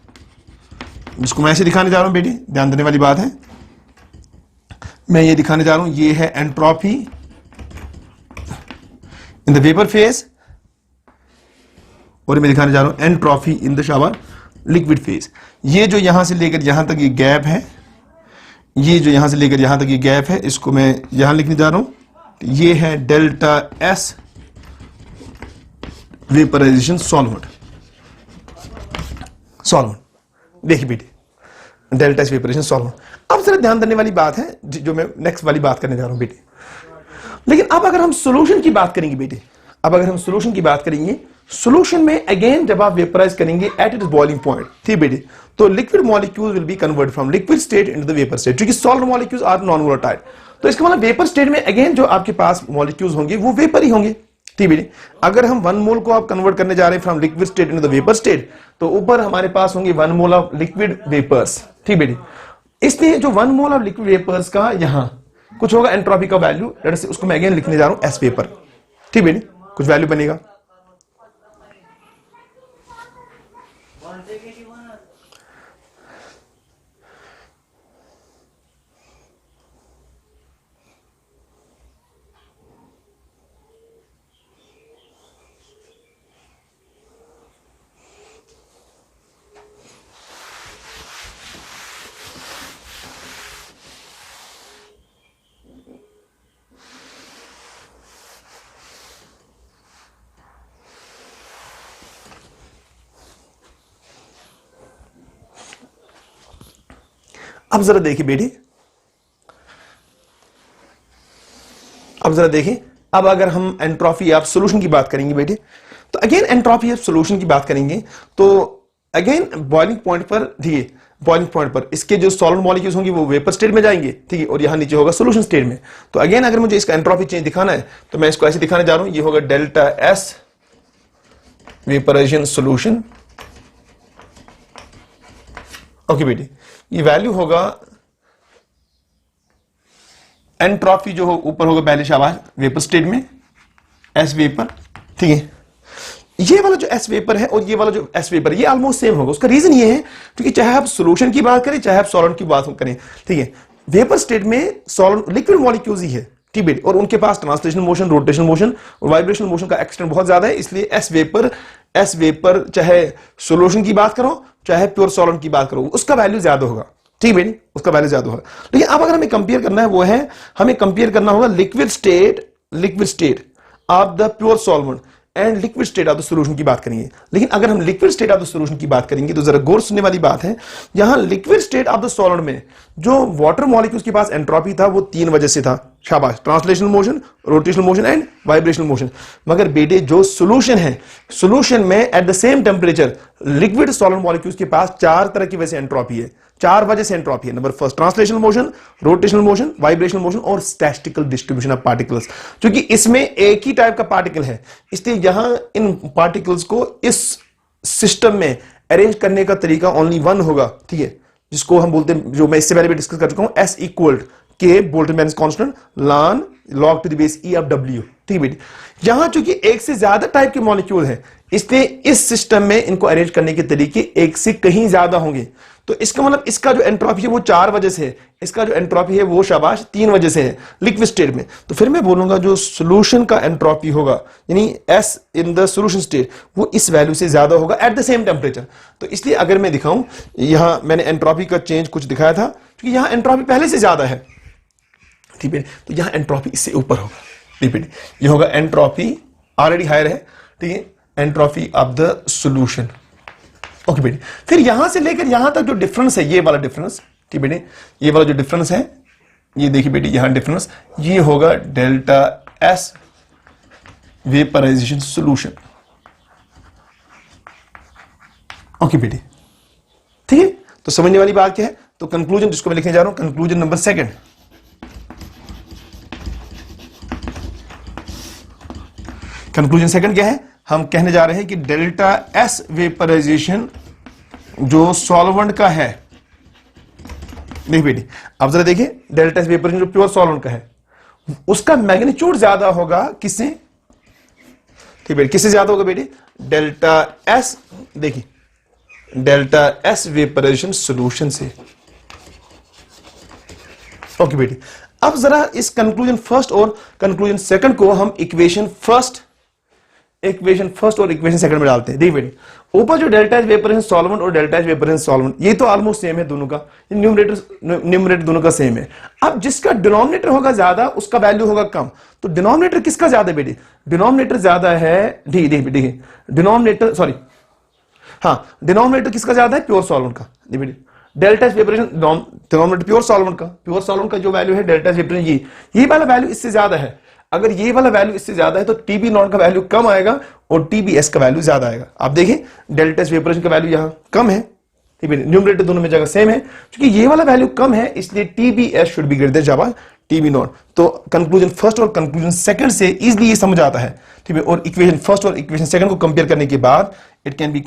जिसको मैं ऐसे दिखाने जा रहा हूं बेटे, ध्यान देने वाली बात है. मैं ये दिखाने जा रहा हूं, ये है entropy in the vapour phase, और मैं दिखाने जा रहा हूं entropy in the shower liquid phase. ये जो यहां से लेकर यहां तक ये गैप है, ये जो यहां से लेकर यहां तक ये गैप है, इसको मैं यहां लिखने जा रहा हूं. ये है डेल्टा एस वेपराइजेशन सॉल्वेंट. देखिए बेटे, डेल्टा एस वेपराइजेशन सॉल्वेंट. अब जरा ध्यान देने वाली बात है जो मैं नेक्स्ट वाली बात करने जा रहा हूं बेटे. लेकिन अब अगर हम सॉल्यूशन की बात करेंगे बेटे, अब अगर हम सॉल्यूशन की बात करेंगे, सॉल्यूशन में अगेन जब आप वेपराइज करेंगे एट इट्स बॉइलिंग पॉइंट, ठीक बेटे, तो liquid molecule will be convert from liquid state into the vapour state, क्योंकि salt molecules are non volatile. तो इसका मतलब वेपर स्टेट में अगेन जो आपके पास मॉलिक्यूल्स होंगे वो वेपर ही होंगे. ठीक बेटे, अगर हम 1 मोल को आप कन्वर्ट करने जा रहे हैं from liquid state into the vapour state, तो ऊपर हमारे पास होंगे 1 मोल ऑफ लिक्विड वेपर्स. ठीक बेटे, इसलिए जो 1 मोल ऑफ लिक्विड वेपर्स का यहां कुछ होगा एंट्रोपी का वैल्यू, उसको मैं अगेन लिखने जा रहा हूं एस वेपर. ठीक बेटे, कुछ वैल्यू बनेगा. अब जरा देखिए बेटी, अब जरा देखिए, अब अगर हम एंट्रोपी ऑफ सॉल्यूशन की बात करेंगे बेटे, तो अगेन एंट्रोपी ऑफ सॉल्यूशन की बात करेंगे तो अगेन बॉइलिंग पॉइंट पर, ठीक है, बॉइलिंग पॉइंट पर इसके जो सॉलिड मॉलिक्यूल्स होंगे वो वेपर स्टेट में जाएंगे, ठीक है, और यहां नीचे होगा सॉल्यूशन स्टेट में. तो अगेन अगर मुझे इसका एंट्रोपी चेंज दिखाना है तो मैं इसको ऐसे दिखाने जा रहा हूं, ये होगा delta S vaporisation solution. Okay बेटी, ये वैल्यू होगा एंट्रोपी जो हो ऊपर होगा पहले शाबाश वेपर स्टेट में एस वेपर. ठीक है, ये वाला जो एस वेपर है और ये वाला जो एस वेपर ये ऑलमोस्ट सेम होगा. उसका रीजन ये है क्योंकि चाहे आप सॉल्यूशन की बात करें चाहे आप सॉल्वेंट की बात करें, ठीक है, वेपर स्टेट में सॉल्वेंट लिक्विड मॉलिक्यूल्स ही है. ठीक है, और उनके पास ट्रांसलेशन मोशन, रोटेशन मोशन और वाइब्रेशन मोशन का एक्सटेंट बहुत ज्यादा है. इसलिए एस वेपर चाहे सॉल्यूशन की बात करो चाहे प्योर सॉल्वेंट की बात करो, उसका वैल्यू ज्यादा होगा. ठीक है, उसका वैल्यू ज्यादा होगा. लेकिन अब अगर हमें कंपेयर करना है वो है, हमें कंपेयर करना होगा liquid state of the pure solvent and liquid state of the solution की बात करेंगे. लेकिन अगर हम liquid state of the solution की बात करेंगे तो जरा गौर सुनने वाली बात है, यहां liquid state of the solvent में जो वाटर मॉलिक्यूल्स के पास एंट्रोपी था वो 3 वजह से था. शाबाश, translational motion, rotational motion and vibrational motion. मगर बेटे जो सॉल्यूशन है, सॉल्यूशन में at the same temperature liquid solid molecules के पास 4 तरह की वजह से एंट्रोपी है. 4 वजह से एंट्रोपी है. Number first translational motion, rotational motion, vibrational motion और स्टैटिस्टिकल डिस्ट्रीब्यूशन ऑफ पार्टिकल्स. क्योंकि इसमें एक ही टाइप का पार्टिकल है, इसलिए यहां इन पार्टिकल्स को इस सिस्टम में अरेंज करने का तरीका ओनली 1 होगा. ठीक है, जिसको हम बोलते हैं, जो मैं इससे पहले भी डिस्कस कर चुका हूं, S equal k Boltzmann constant ln log to the base e of w. ठीक है बेटी, यहां चूंकि एक से ज्यादा टाइप के मॉलिक्यूल हैं, इसलिए इस सिस्टम में इनको अरेंज करने के तरीके एक से कहीं ज्यादा होंगे. तो इसका मतलब इसका जो एंट्रोपी है वो 4 वजह से है, इसका जो एंट्रोपी है वो शाबाश 3 वजह से है लिक्विड स्टेट में. तो फिर मैं बोलूंगा जो सॉल्यूशन का एंट्रोपी होगा यानी S in the solution state वो इस वैल्यू से ज्यादा होगा एट द सेम टेंपरेचर. तो इसलिए अगर मैं दिखाऊं, यहां मैंने एंट्रोपी का चेंज कुछ दिखाया था क्योंकि यहां एंट्रोपी पहले से ज्यादा है. ठीक है, तो यहां एंट्रोपी इससे ऊपर होगा. रिपीट, ये होगा एंट्रोपी ऑलरेडी हायर है. ठीक है, entropy of the solution. Okay बेटे, फिर यहां से लेकर यहां तक जो डिफरेंस है, ये वाला डिफरेंस, ठीक बेटे, ये वाला जो डिफरेंस है, ये देखिए बेटे यहां डिफरेंस, ये होगा delta S vaporisation solution. Okay बेटे, ठीक है, तो समझने वाली बात क्या है. तो कंक्लूजन जिसको मैं लिखने जा रहा हूं, कंक्लूजन नंबर 2, कंक्लूजन सेकंड क्या है, हम कहने जा रहे हैं कि डेल्टा एस वेपराइजेशन जो सॉल्वेंट का है, देखिए बेटी अब जरा देखिए, डेल्टा एस वेपराइजेशन जो प्योर सॉल्वेंट का है उसका मैग्नीट्यूड ज्यादा होगा किससे, ठीक बेटी किससे ज्यादा होगा बेटी, डेल्टा एस, देखिए डेल्टा एस वेपराइजेशन सॉल्यूशन से। ओके बेटी, अब जरा इस कंक्लूजन फर्स्ट और कंक्लूजन सेकंड को हम इक्वेशन फर्स्ट और इक्वेशन सेकंड में डालते हैं। देखिए बेटी, ऊपर जो डेल्टा एच वेपराइजेशन सॉल्वेंट और डेल्टा एच वेपराइजेशन सॉल्वेंट ये तो ऑलमोस्ट सेम है दोनों का, न्यूमरेटर दोनों का सेम है। अब जिसका डिनोमिनेटर होगा ज्यादा उसका वैल्यू होगा कम, तो डिनोमिनेटर किसका ज्यादा है बेटी, डिनोमिनेटर ज्यादा है, डिनोमिनेटर सॉरी हाँ डिनोमिनेटर किसका ज्यादा है, प्योर सॉल्वेंट का। बेटी delta H vaporization denominator pure solvent का जो वैल्यू है डेल्टा एच वेपराइजेशन ये वाला वैल्यू इससे ज्यादा है। अगर ये वाला वैल्यू इससे ज्यादा है तो टीबी नॉट का वैल्यू कम आएगा और टीबीएस का वैल्यू ज्यादा आएगा। आप देखिए डेल्टा एच वेपराइजेशन का वैल्यू यहां कम है, न्यूमरेटर दोनों में जगह सेम है, क्योंकि ये वाला वैल्यू कम है इसलिए TBS should be greater then TB naught. तो कंक्लूजन फर्स्ट और कंक्लूजन सेकंड से इजीली ये समझ आता है, ठीक है। और इक्वेशन फर्स्ट और इक्वेशन सेकंड को कंपेयर करने के बाद इट कैन बी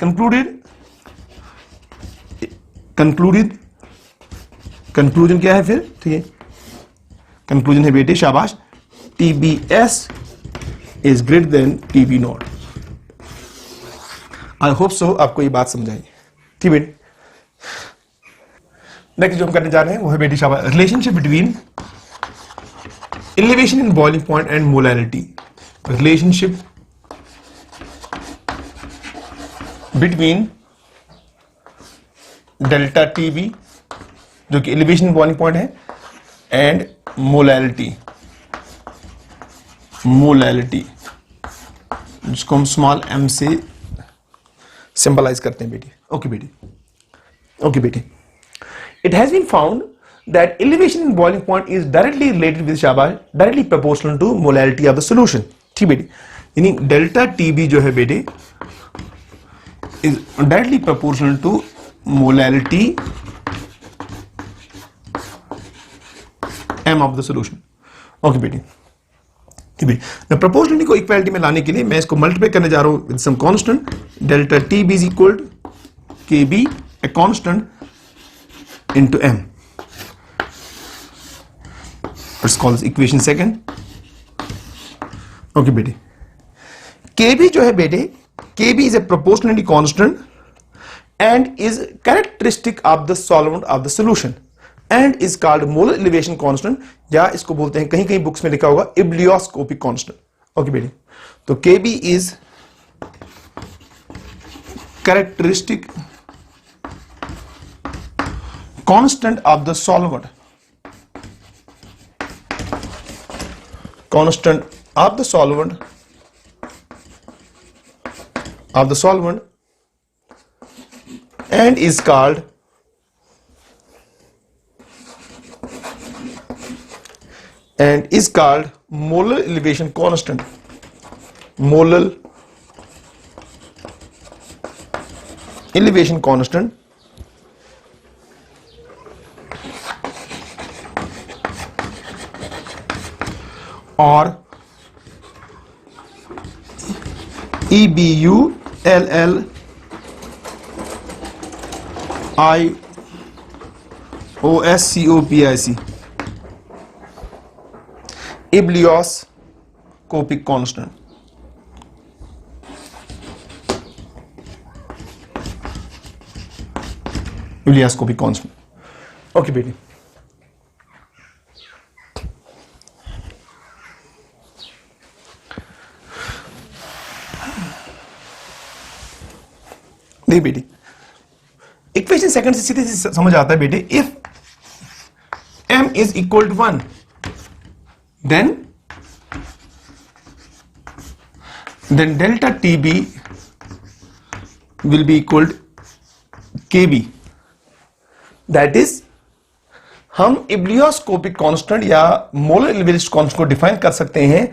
कंक्लूजन क्या है फिर, ठीक है, कंक्लूजन है बेटे शाबाश, TBS is greater than TB not. I hope so आपको ये बात समझ आई, ठीक बेटे। नेक्स्ट जो हम करने जा रहे हैं वो है बेटी शाबाश, relationship between elevation in boiling point and molarity. Relationship between delta TB जो कि एलिवेशन बॉइलिंग पॉइंट है एंड मोलैलिटी जिसको हम स्मॉल m से सिंबलाइज करते हैं बेटी। ओके बेटी, it has been found that elevation in boiling point is directly related with शाबाश directly proportional to molality of the solution, ठीक बेटी। यानी डेल्टा टीबी जो है बेटी is directly proportional to molality m of the solution. Okay बेटी, proportionality को equality में लाने के लिए मैं इसको मल्टीप्लाई करने जा रहा हूं with some constant, delta T B is equal K B a constant into m। Let's call this equation second. Okay बेटे, kb जो है बेटे, kb is a proportionality constant and is characteristic of the solvent of the solution and is called molar elevation constant, या इसको बोलते हैं, कहीं कहीं बुक्स में लिखा होगा इब्लियोस्कोपिक कांस्टेंट। ओके बेटी, तो Kb is characteristic constant of the solvent, constant of the solvent and is called molar elevation constant, molar elevation constant or EBULLIOSCOPIC, ebullioscopic constant. Ebullioscopic constant. Okay बेटी, नहीं बेटी, इक्वेशन सेकंड से सीधे समझ आता है बेटे, if m is equal to 1 then delta TB will be equal to KB, that is हम इब्लियोस्कोपिक कांस्टेंट या मोलर एलिवेशन कांस्टेंट को डिफाइन कर सकते हैं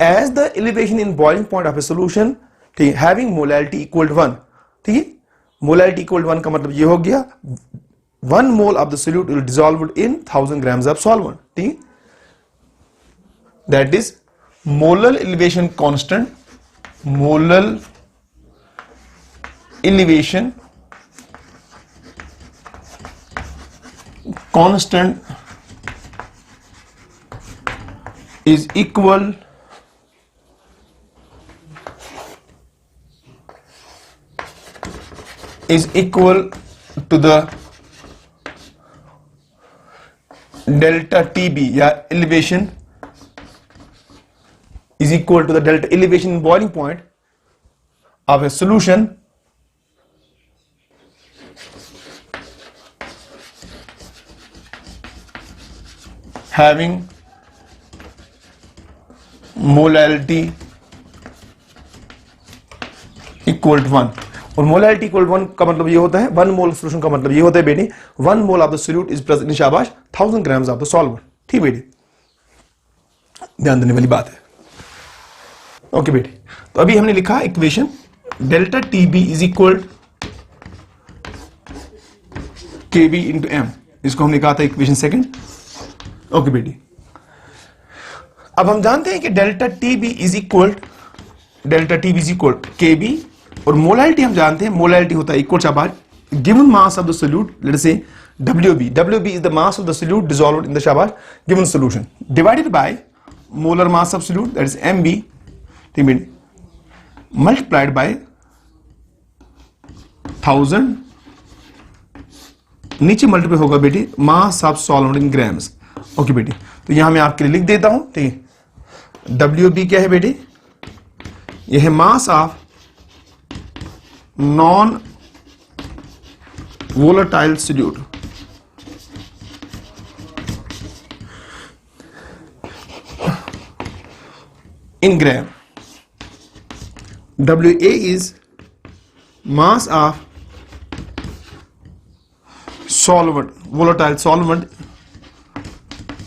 as the elevation in boiling point of a solution, ठीक है, हैविंग मोलैलिटी इक्वल टू 1, ठीक है। मोलैलिटी इक्वल टू 1 का मतलब ये हो गया 1 mole of the solute will dissolved in 1000 grams of solvent, ठीक है। That is molar elevation constant molar elevation constant is equal to the delta TB, या elevation is equal to the delta elevation in boiling point of a solution having molarity equal to 1। और molarity equal 1 का मतलब ये होता है, 1 मोल solution का मतलब ये होता है बेटी 1 mole of the solute is present in शाबाश 1000 ग्राम्स ऑफ द सॉल्वेंट। ठीक बेटी, ध्यान देने वाली बात है। ओके बेटी, तो अभी हमने लिखा equation delta TB is equal KB into M, इसको हमने कहा था इक्वेशन सेकंड। ओके बेटी, अब हम जानते हैं कि डेल्टा टीबी इज इक्वल केबी, और मोलैरिटी हम जानते हैं, मोलैरिटी होता है इक्वल शाबाश given mass of the solute, let us say WB is the mass of the solute dissolved in the शाबाश given solution divided by molar mass of solute that is MB, ठीक है, multiplied by 1000, नीचे multiply होगा बेटी मास of solvent in grams. Okay बेटी, तो यहां मैं आपके लिए लिख देता हूं, ठीक है। WB क्या है बेटी, यह है mass of non volatile solute in gram। WA is mass of solvent, volatile solvent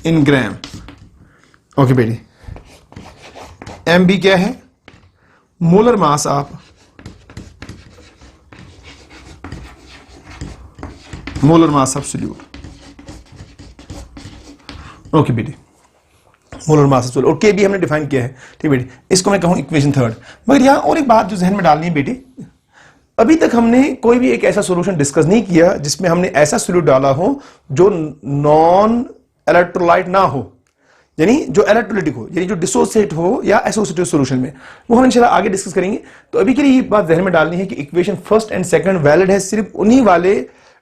in gram। Okay बेटी, MB क्या है, molar mass of solute. Okay बेटी, मोलर मास ऑफ सोल्यूट, और के भी हमने डिफाइन किया है, ठीक बेटी, इसको मैं कहूं इक्वेशन थर्ड। मगर यहां और एक बात जो जहन में डालनी है बेटी, अभी तक हमने कोई भी एक ऐसा सॉल्यूशन डिस्कस नहीं किया जिसमें हमने ऐसा सोल्यूट डाला हो जो नॉन इलेक्ट्रोलाइट ना हो, यानी जो इलेक्ट्रोलाइटिक हो, यानी जो डिसोसिएट हो या एसोसिएटिव सॉल्यूशन में, वो हम इंशाल्लाह आगे डिस्कस करेंगे। तो अभी के लिए ये बात जहन में डालनी है कि equation first and second valid है सिर्फ उन्हीं वाले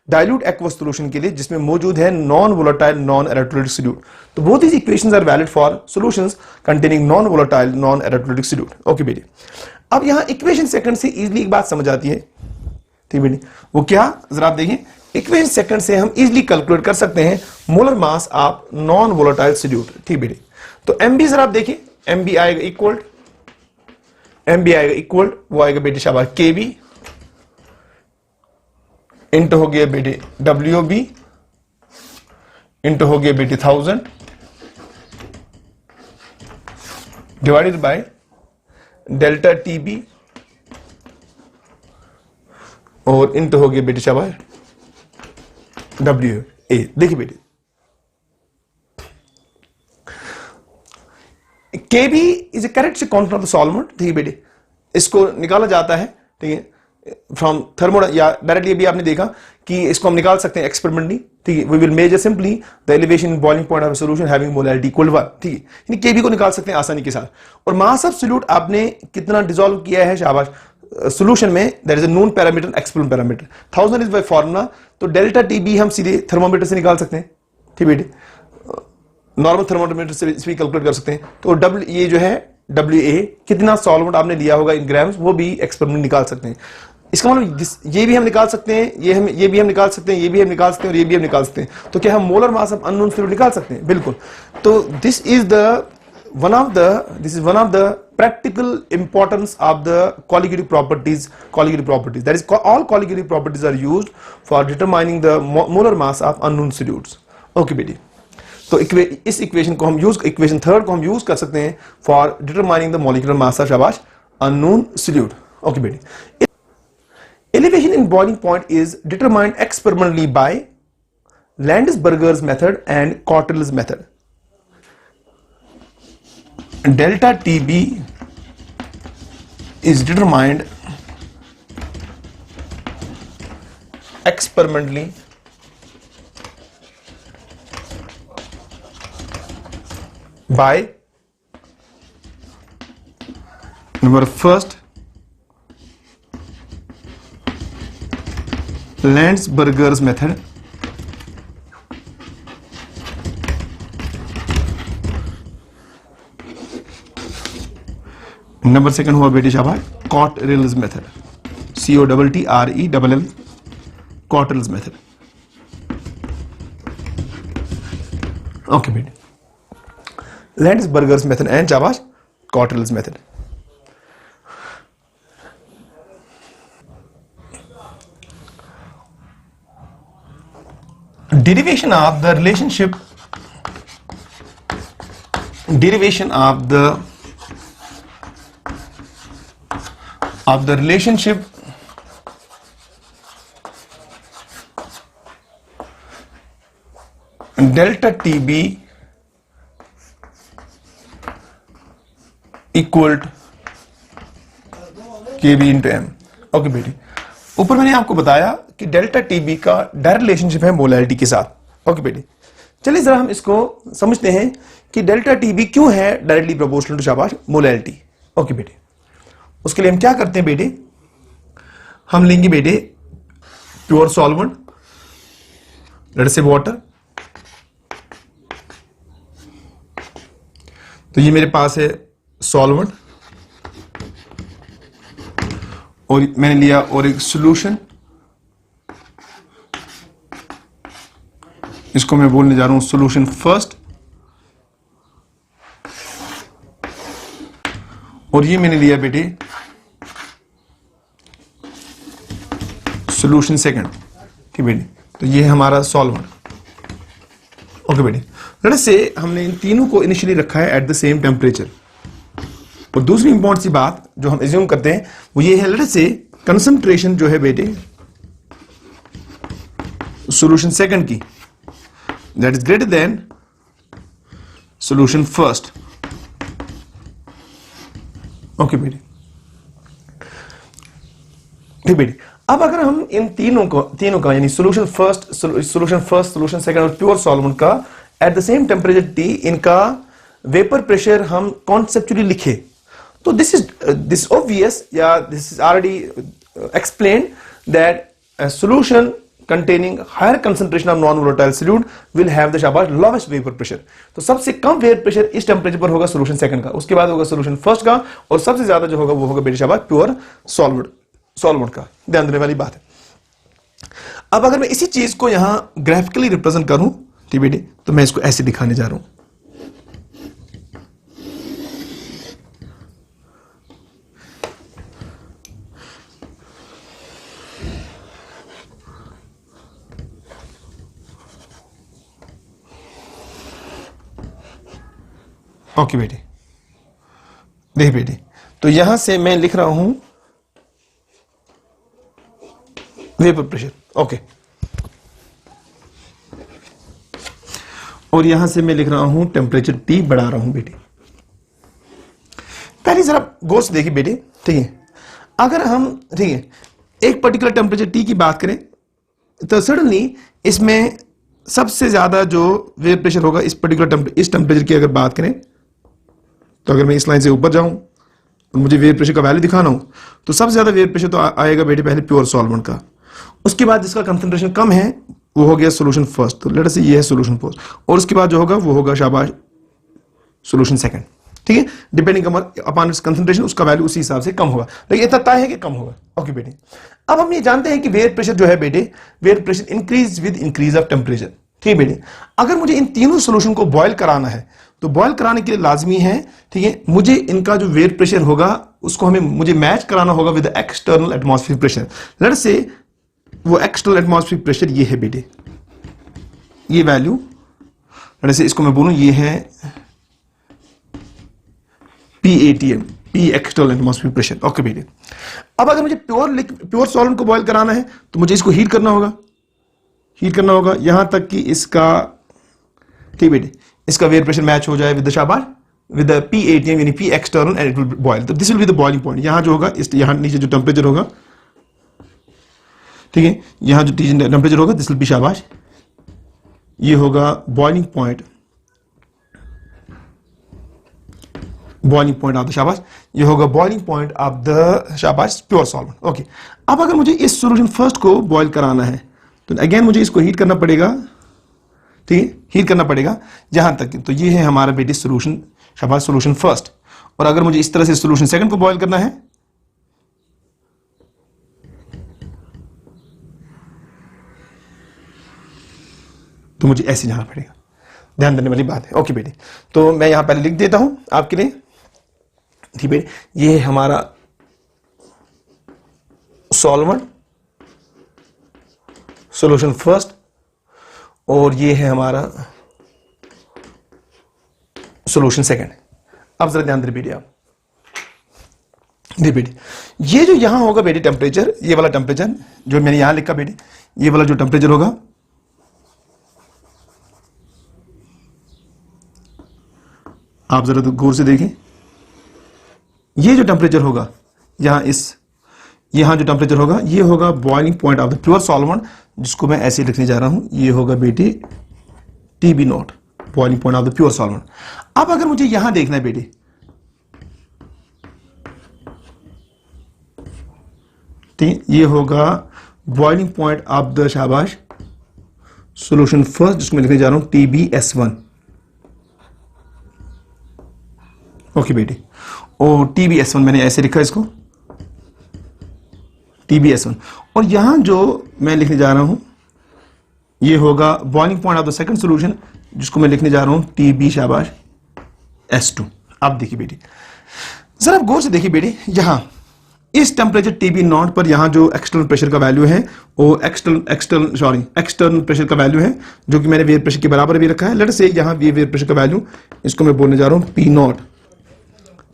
डाइल्यूट एक्वस सॉल्यूशन के लिए जिसमें मौजूद है non volatile non electrolytic solute. तो both these equations are valid for solutions containing non volatile non electrolytic solute. Okay बेटी, अब यहां इक्वेशन सेकंड से इजीली एक बात समझ आती है, ठीक बेटी, वो क्या, जरा आप देखिए, इक्वेशन सेकंड से हम इजीली कैलकुलेट कर सकते हैं molar mass of non volatile solute. ठीक बेटी, तो MB जरा आप देखिए, MB आएगा इक्वल, वो आएगा बेटी शाबाश KB इंटू हो गया बेटी WB इंटू हो गया बेटी 1000 डिवाइडेड बाय डेल्टा TB और इंटू हो गया बेटी शाबाश WA। देखिए बेटी, KB is A correct quantity of the solvent. ठीक है बेटी, इसको निकाला जाता है, ठीक है, फ्रॉम थर्मो, या डायरेक्टली अभी आपने देखा कि इसको हम निकाल सकते हैं एक्सपेरिमेंटली। ठीक है, we will measure simply the elevation in boiling point of solution having molarity equal 1। ठीक है, यानी KB को निकाल सकते हैं आसानी के साथ। और मास ऑफ सोल्यूट आपने कितना डिसॉल्व किया है शाबाश सॉल्यूशन में, that is a known parameter experiment parameter 1000 is by formula. तो डेल्टा TB हम सीधे थर्मोमीटर से निकाल सकते हैं। ठीक बेटी, नॉर्मल थर्मोमीटर से भी कैलकुलेट कर सकते हैं। तो ये जो है WA कितना सॉल्वेंट आपने लिया होगा इन ग्राम्स, वो भी एक्सपेरिमेंट निकाल सकते हैं। इसका मतलब ये भी हम निकाल सकते हैं, ये भी हम निकाल सकते हैं, ये भी हम निकाल सकते हैं, और ये भी हम निकाल सकते हैं। तो क्या हम molar mass of unknown solute निकाल सकते हैं? बिल्कुल। तो this is one of the practical importance of the colligative properties. That is, all colligative properties are used for determining the molar mass of unknown solutes. Okay बेटी, तो इस equation को हम इक्वेशन थर्ड को हम यूज कर सकते हैं for determining the molecular mass of शाबाश अननोन सोल्यूट। ओके बेटी, elevation in boiling point is determined experimentally by Landis-Burger's method and Cottrell's method. Delta TB is determined experimentally by number first Landsberger's method, number second हुआ बेटी शाबाश कॉटरेल्स method, COTTRELL कॉटरेल्स method. Okay बेटी, लैंड्सबर्गर्स method and शाबाश कॉटरेल्स method. Derivation of the relationship, derivation of the relationship delta TB equal to KB into M। Okay बेटी, ऊपर मैंने आपको बताया कि डेल्टा टीबी का डायरेक्ट रिलेशनशिप है मोलैलिटी के साथ। ओके बेटी, चलिए जरा हम इसको समझते हैं कि डेल्टा टीबी क्यों है डायरेक्टली प्रोपोर्शनल टू शाबाश मोलैलिटी। ओके बेटी, उसके लिए हम क्या करते हैं बेटे, हम लेंगे बेटे pure solvent, let's say water. तो ये मेरे पास है सॉल्वेंट और मैंने लिया और एक सॉल्यूशन, इसको मैं बोलने जा रहा हूं सॉल्यूशन फर्स्ट, और ये मैंने लिया बेटे सॉल्यूशन सेकंड। ठीक बेटे, तो ये है हमारा सॉल्वेंट। ओके बेटे, लेट्स से हमने इन तीनों को इनिशियली रखा है एट द सेम टेम्परेचर। और दूसरी इंपॉर्टेंट सी बात जो हम एज्यूम करते हैं वो ये है, लेट्स से कंसंट्रेशन जो है बेटे सॉल्यूशन सेकंड की that is greater than solution first. Okay बेटे, ठीक बेटे। अब अगर हम इन तीनों का यानी सॉल्यूशन फर्स्ट, सॉल्यूशन सेकंड और प्योर सॉल्वेंट का at the same temperature T इनका वेपर प्रेशर हम कॉन्सेप्चुअली लिखे, तो दिस ऑब्वियस या this is already explained that solution containing higher concentration of non-volatile solute will have the शाबाश lowest vapor pressure। तो सबसे कम वेपर प्रेशर इस टेम्परेचर पर होगा सॉल्यूशन सेकंड का, उसके बाद होगा सॉल्यूशन फर्स्ट का, और सबसे ज्यादा जो होगा वो होगा बेटे शाबाश प्योर सॉल्वेंट का। ध्यान देने वाली बात है। अब अगर मैं इसी चीज को यहां ग्राफिकली रिप्रेजेंट करूं ठीक बेटे, तो मैं इसको ऐसे दिखाने जा रहा हूं। ओके बेटे, देख बेटे, तो यहां से मैं लिख रहा हूं वेपर प्रेशर। ओके, और यहां से मैं लिख रहा हूं टेम्परेचर T बढ़ा रहा हूं बेटे। पहले जरा गौर से देखिए बेटे, ठीक है, अगर हम ठीक है एक पर्टिकुलर टेम्परेचर T की बात करें तो सडनली इसमें सबसे ज्यादा जो वेपर प्रेशर होगा इस टेम्परेचर की अगर बात करें, तो अगर मैं इस लाइन से ऊपर जाऊं और मुझे वेपर प्रेशर का वैल्यू दिखाना हो तो सबसे ज्यादा वेपर प्रेशर तो आएगा बेटे पहले प्योर सॉल्वेंट का, उसके बाद जिसका कंसंट्रेशन कम है वो हो गया सॉल्यूशन फर्स्ट, तो लेट्स से ये है सॉल्यूशन फर्स्ट, और उसके बाद जो होगा वो होगा शाबाश सॉल्यूशन सेकंड। ठीक है, डिपेंडिंग अपॉन इट्स कंसंट्रेशन उसका वैल्यू उसी हिसाब से कम होगा, लेकिन इतना तय है कि कम होगा। ओके बेटे, अब हम ये जानते हैं कि वेपर प्रेशर जो है बेटे, vapour pressure increase with increase of temperature. ठीक है बेटे, अगर मुझे इन तीनों सॉल्यूशन को बॉयल कराना है तो बॉयल कराने के लिए लाजमी है, ठीक है, मुझे इनका जो वेपर प्रेशर होगा उसको मुझे मैच कराना होगा with external atmospheric pressure. Let's say वो एक्सटर्नल एटमॉस्फेरिक प्रेशर ये है बेटे, ये वैल्यू लेट्स से इसको मैं बोलूं ये है PATM, P external atmospheric pressure. Okay बेटे, अब अगर मुझे प्योर सॉल्वेंट को बॉयल कराना है तो मुझे इसको हीट करना होगा यहां तक कि इसका ठीक बेटे इसका वेपर प्रेशर मैच हो जाए विद शाबाश with the P ATM यानी P external and it will boil. तो this will be the boiling point. यहाँ जो होगा, इस यहाँ नीचे जो टेम्परेचर होगा, ठीक है, यहाँ जो टेम्परेचर होगा, this will be शाबाश, ये होगा boiling point ऑफ द शाबाश, ये होगा बॉइलिंग पॉइंट ऑफ द शाबाश प्योर सॉल्वेंट. ओके, अब अगर मुझे इस सॉल्यूशन फर्स्ट को बॉईल कराना है तो अगेन मुझे इसको हीट करना पड़ेगा, ठीक है, हीट करना पड़ेगा जहां तक. तो ये है हमारा बेटी सॉल्यूशन शाबाश सॉल्यूशन फर्स्ट. और अगर मुझे इस तरह से सॉल्यूशन सेकंड को बॉईल करना है तो मुझे ऐसे जाना पड़ेगा. ध्यान देने वाली बात है. ओके बेटे, तो मैं यहां पहले लिख देता हूं आपके लिए, ठीक है. ये है हमारा सॉल्वेंट सॉल्यूशन फर्स्ट और ये है हमारा सॉल्यूशन सेकंड. अब जरा ध्यान दे बेटे, आप देखिए बेटे, ये जो यहां होगा बेटे टेम्परेचर, ये वाला टेम्परेचर जो मैंने यहां लिखा बेटे, ये वाला जो टेम्परेचर होगा, आप जरा तो गौर से देखें, ये जो टेम्परेचर होगा यहां जो टेम्परेचर होगा, ये होगा boiling point of the pure solvent, जिसको मैं ऐसे लिखने जा रहा हूं, ये होगा बेटे TB not, boiling point of the pure solvent. अब अगर मुझे यहां देखना है बेटे, ठीक, ये होगा बॉइलिंग पॉइंट ऑफ द शाबाश सॉल्यूशन फर्स्ट, जिसको मैं लिखने जा रहा हूं TBS1. ओके बेटे, और TBS1 मैंने ऐसे लिखा इसको TBS1. और यहां जो मैं लिखने जा रहा हूं ये होगा boiling point of the second solution, जिसको मैं लिखने जा रहा हूं TB शाबाश S2. अब देखिए बेटे, जरा आप गौर से देखिए बेटे, यहां इस टेम्परेचर TB नॉट पर यहां जो एक्सटर्नल प्रेशर का वैल्यू है वो एक्सटर्नल प्रेशर का वैल्यू है, जो कि मैंने वेयर प्रेशर के बराबर भी रखा है. लेट्स से यहां वेयर प्रेशर का वैल्यू, इसको मैं बोलने जा रहा हूं P naught,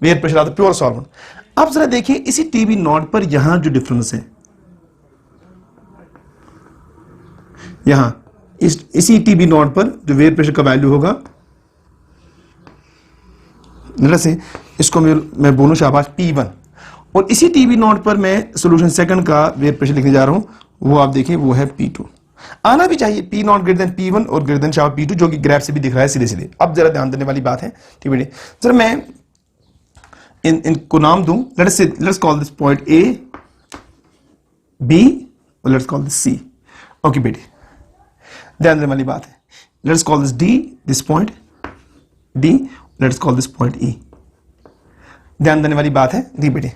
vapour pressure of the pure solvent. अब जरा देखिए इसी TB नॉट पर यहां जो डिफरेंस है, यहां इसी TB नॉट पर जो वेयर प्रेशर का वैल्यू होगा, से इसको मैं बोलूं शाबाश P1, और इसी TB नॉट पर मैं सॉल्यूशन सेकंड का वेयर प्रेशर लिखने जा रहा हूं, वो आप देखिए वो है P2. आना भी चाहिए P not greater than P1 और ग्रेटर देन शाबाश P2, जो कि ग्राफ से भी दिख रहा है सीधे सीधे. अब जरा ध्यान देने वाली बात है, ठीक है. जरा मैं इनको नाम दूं, let's call this point A, B और let's call this C. Okay बेटे, ध्यान देने वाली बात है. Let's call this D, this point D, let's call this point E. ध्यान देने वाली बात है, दी बेटे.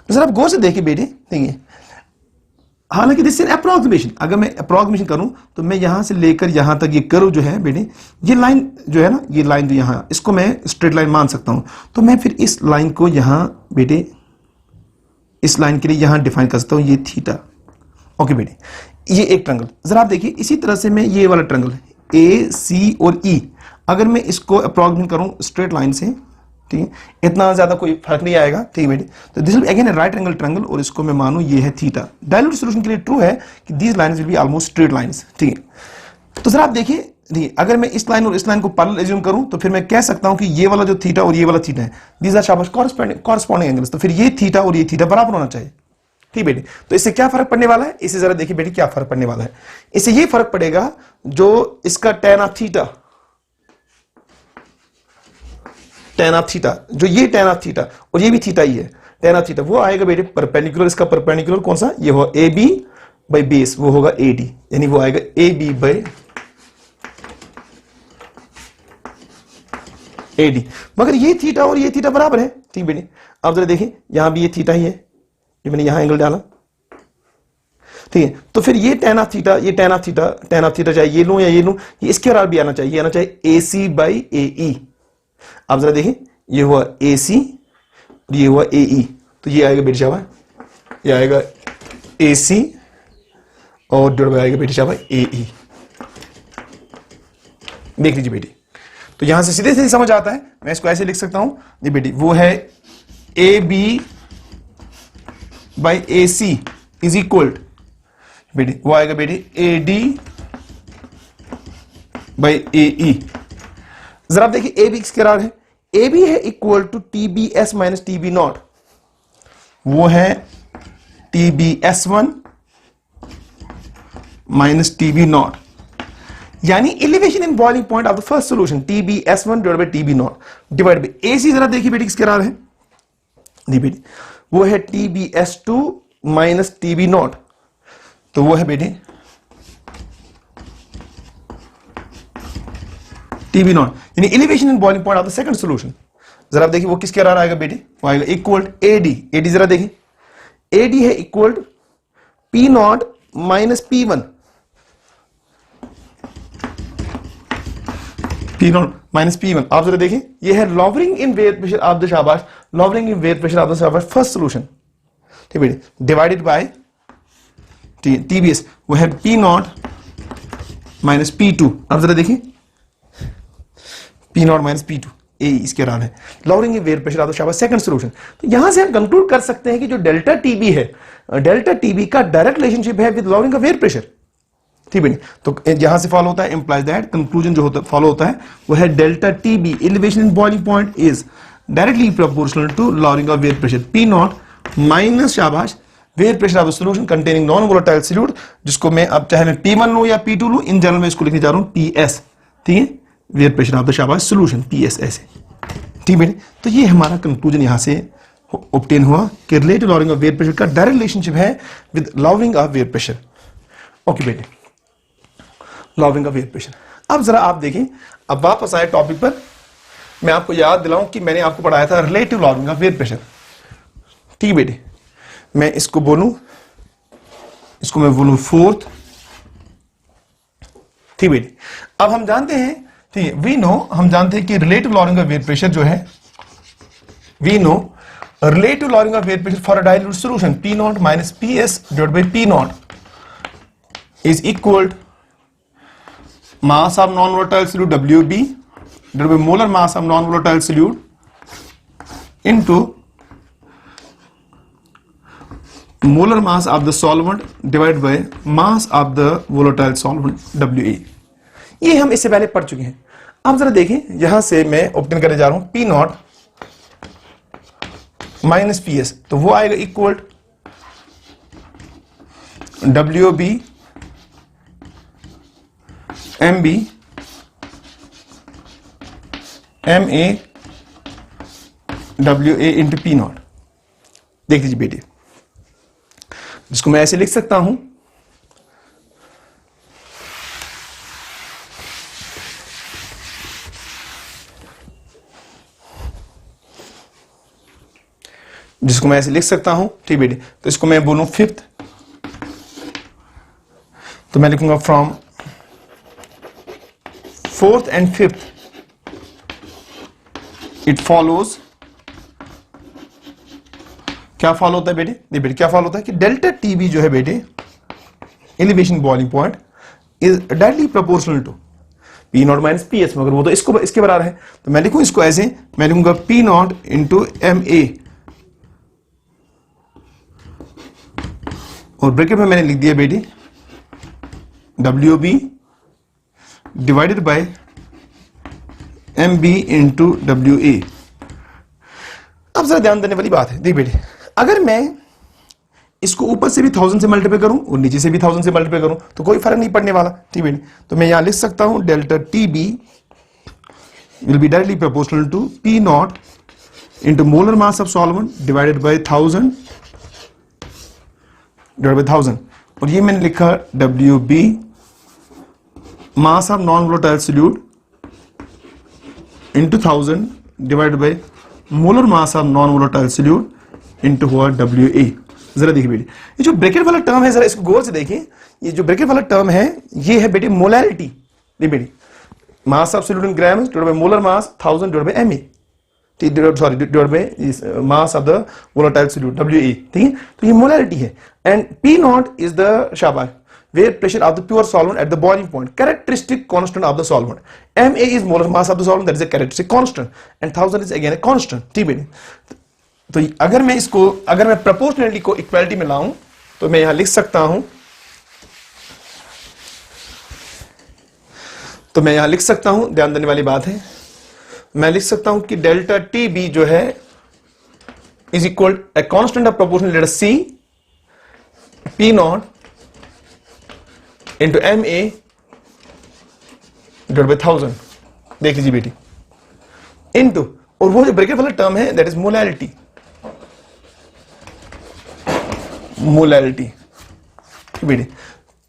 तो सर आप गौर से देखिए बेटे, देखिए, हालांकि दिस इज अप्रोक्सीमेशन, अगर मैं अप्रोक्सीमेशन करूं तो मैं यहां से लेकर यहां तक ये कर्व जो है बेटे, ये लाइन जो है ना, ये लाइन जो यहां, इसको मैं स्ट्रेट लाइन मान सकता हूं. तो मैं फिर इस लाइन को यहां बेटे, इस लाइन के लिए यहां डिफाइन कर सकता हूं, ये थीटा. ओके बेटे, ये एक ट्रायंगल. जरा आप देखिए इसी तरह से मैं ये वाला ट्रायंगल AC और E, अगर मैं इसको अप्रोक्सीमेट करूं स्ट्रेट लाइन से, ठीक है, इतना ज्यादा कोई फर्क नहीं आएगा, ठीक है बेटे. तो this will again right angle triangle, और इसको मैं मानूं ये है थीटा. डायल्यूट सॉल्यूशन के लिए ट्रू है कि these lines will be almost straight lines, ठीक है. तो जरा आप देखिए, अगर मैं इस लाइन और इस लाइन को पैरेलल एज्यूम करूं तो फिर मैं कह सकता हूं कि ये वाला जो थीटा और ये वाला थीटा है, दीज आर शाबाश कॉरस्पॉन्डिंग एंगल्स. तो फिर ये थीटा और ये थीटा बराबर होना चाहिए, ठीक बेटे. तो इससे क्या फर्क पड़ने वाला है, इससे जरा देखिए बेटे क्या फर्क पड़ने वाला है. इससे ये फर्क पड़ेगा जो इसका tan ऑफ थीटा, जो ये tan ऑफ थीटा और ये भी थीटा ही है, tan ऑफ थीटा, वो आएगा बेटे परपेंडिकुलर, इसका परपेंडिकुलर कौन सा, ये होगा AB बाई बेस, वो होगा AD, यानी वो आएगा AB बाई AD. मगर ये थीटा और ये थीटा बराबर है, ठीक बेटे. अब जरा देखिए यहां भी ये थीटा ही है, ये मैंने यहां एंगल डाला, ठीक है. तो फिर ये tan ऑफ थीटा, ये tan ऑफ थीटा चाहे ये लूं या ये लूं, ये इसके बराबर भी आना चाहिए AC बाई AE. अब जरा देखिए, ये हुआ AC और ये हुआ AE, तो ये आएगा बेटी शाबाश, ये आएगा AC और डिवाइड आएगा बेटी शाबाश AE. देख लीजिए बेटी, तो यहां से सीधे सीधे समझ आता है. मैं इसको ऐसे लिख सकता हूं, ये बेटी वो है AB by AC is equal, बेटी वो आएगा बेटी AD बाई AE. जरा आप देखिए AB किसके बराबर है, ए बी है equal to T B S minus T B naught, वो है T B S one minus T B naught, यानी elevation in boiling point of the first solution T B S one divide by T B naught divide by A C. जरा देखिए बेटी किसके बराबर है, दी बेटी वो है T B S two minus T B naught, तो वो है बेटी टी बी नॉट, यानी elevation in boiling point of the second solution. जरा आप देखिए वो किसके बराबर आएगा बेटी, वो आएगा इक्वल एडी, एडी जरा देखिए एडी है equal p naught minus p one, p naught minus p one. आप जरा देखिए ये है lowering in vapour pressure of the शाबाश, lowering in vapour pressure of the शाबाश फर्स्ट सॉल्यूशन, ठीक है, डिवाइडेड बाय टीबीएस, वो है p naught minus p two. अब जरा देखिए p naught minus p two, ए इसके बराबर है lowering in vapour pressure of the शाबाश सेकंड सॉल्यूशन। तो यहां से हम कंक्लूड कर सकते हैं कि जो डेल्टा टीबी है, डेल्टा टीबी का डायरेक्ट रिलेशनशिप है with lowering of vapour pressure, ठीक है। तो यहां से फॉलो होता है इंप्लाइज दैट, कंक्लूजन जो होता है फॉलो होता है वो है delta TB elevation in boiling point is directly proportional to lowering of vapour pressure p naught minus शाबाश vapour pressure of solution containing non volatile solute, जिसको मैं अब चाहे मैं P1 लूं या P2 लूं, इन जनरल में इसको लिखने जा रहा हूं PS, ठीक है, वेयर प्रेशर ऑफ द शाबाश सॉल्यूशन PS ऐसे, ठीक है। तो ये हमारा कंक्लूजन यहां से ऑब्टेन हुआ कि relative lowering of vapour pressure का डायरेक्ट रिलेशनशिप है with lowering of vapour pressure. Okay बेटे, लॉवरिंग ऑफ वेयर प्रेशर। अब जरा आप देखें, अब वापस आए टॉपिक पर, मैं आपको याद दिलाऊं कि मैंने आपको पढ़ाया था relative lowering of vapour pressure, ठीक है बेटे। मैं इसको बोलूं, इसको मैं बोलूं फोर्थ, ठीक बेटे। अब हम जानते हैं, ठीक है, वी नो, हम जानते हैं कि relative lowering of vapour pressure जो है, we know relative lowering of vapour pressure for a dilute solution P naught minus P S divided by P naught is equal mass of non-volatile solute WB divided by molar mass of non-volatile solute into molar mass of the solvent divided by mass of the volatile solvent WA। ये हम इससे पहले पढ़ चुके हैं। अब जरा देखें, यहां से मैं ऑब्टेन करने जा रहा हूं P not minus P S, तो वो आएगा equal WB MB MA WA into P not. देख लीजिए बेटे, जिसको मैं ऐसे लिख सकता हूं, जिसको मैं ऐसे लिख सकता हूं, ठीक बेटे। तो इसको मैं बोलूं फिफ्थ, तो मैं लिखूंगा from fourth and fifth it follows, क्या फॉलो होता है बेटे, नहीं बेटे क्या फॉलो होता है कि डेल्टा टीबी जो है बेटे elevation boiling point is directly proportional to P naught minus P S, मगर वो तो इसको इसके बराबर है, तो मैं लिखूं इसको ऐसे, मैं लिखूंगा P naught into M A, और ब्रैकेट में मैंने लिख दिया बेटे W B divided by M B into W A. अब जरा ध्यान देने वाली बात है, देख बेटे, अगर मैं इसको ऊपर से भी 1000 से मल्टीप्लाई करूं और नीचे से भी 1000 से मल्टीप्लाई करूं तो कोई फर्क नहीं पड़ने वाला, ठीक बेटे। तो मैं यहां लिख सकता हूं delta T B will be directly proportional to P naught into molar mass of solvent divided by 1000 divided by 1000, और ये मैंने लिखा W B mass of non-volatile solute into 1000 divided by molar mass of non-volatile solute into what WA। जरा देखिए बेटे, ये जो bracket वाला टर्म है, जरा इसको गौर से देखिए, ये जो ब्रैकेट वाला टर्म है ये है बेटे मोलैरिटी, देखिए बेटे मास of solute in grams divided by molar mass 1000 divided bye MA, sorry divided by mass of the volatile solute WA, ठीक है। तो ये मोलैरिटी है, and P not is the शाबाश where pressure of the pure solvent at the boiling point, characteristic constant of the solvent, Ma is molar mass of the solvent, that is a characteristic constant, and 1000 is again a constant, ठीक है। तो अगर मैं इसको, अगर मैं proportionality को equality में लाऊं तो मैं यहां लिख सकता हूं, तो मैं यहां लिख सकता हूं, ध्यान देने वाली बात है, मैं लिख सकता हूं कि डेल्टा टी बी जो है is equal a constant of proportion let us C P naught into M A divide by 1000, देख लीजिए बेटी, इनटू, और वो जो ब्रैकेट वाला टर्म है दैट इज मोलैलिटी, मोलैलिटी बेटी.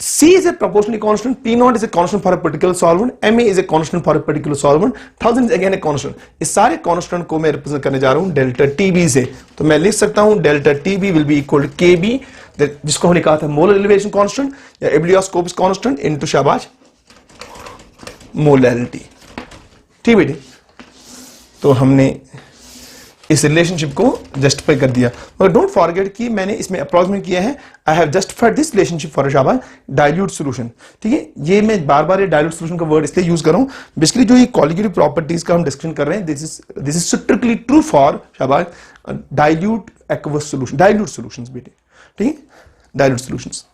C is a proportionally constant, P naught is a constant for a particular solvent, Ma is a constant for a particular solvent, 1000 is again a constant. इस सारे constant को मैं represent करने जा रहा हूं delta TB से, तो मैं लिख सकता हूं delta TB will be equal to KB, जिसको हमने कहा था मोलर एलिवेशन कांस्टेंट या एबिलियोस्कोप कांस्टेंट इनटू शाबाश मोलैलिटी. ठीक बेटे, तो हमने इस रिलेशनशिप को जस्टिफाई कर दिया. मगर डोंट फॉरगेट कि मैंने इसमें अप्रोक्सीमेट किया है, I have justified this relationship for शाबाश डाइल्यूट सॉल्यूशन. ठीक है, ये मैं बार बार ये डाइल्यूट सॉल्यूशन का वर्ड इसलिए यूज कर रहा हूं, बेसिकली जो ये कॉलिगेटिव प्रॉपर्टीज का हम डिस्कशन कर रहे हैं, this is strictly true for शाबाश dilute aqueous solution, dilute solutions बेटे. ठीक है, डाइल्यूट सॉल्यूशंस.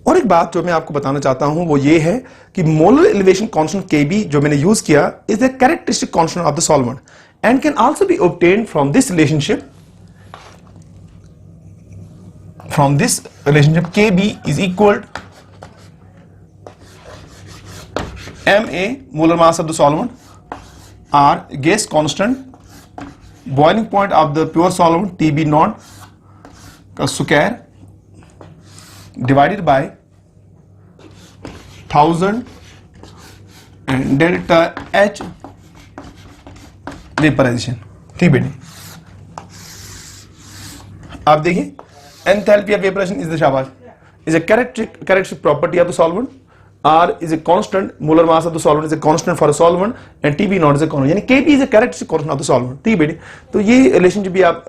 और एक बात जो मैं आपको बताना चाहता हूं वो ये है कि मोलर एलिवेशन कांस्टेंट Kb जो मैंने यूज किया is the characteristic constant of the solvent and can also be obtained from this relationship. Kb is equal Ma molar mass of the solvent R gas constant boiling point of the pure solvent Tb naught का square divided by 1000 and delta H vaporisation. ठीक बेटी, आप देखिए enthalpy of vaporisation is the शाबाश is a characteristic property of the solvent. R is a constant, molar mass of the solvent is a constant for a solvent and TB naught is a constant, यानी Kb is a characteristic constant of the solvent. ठीक बेटी, तो ये relationship भी आप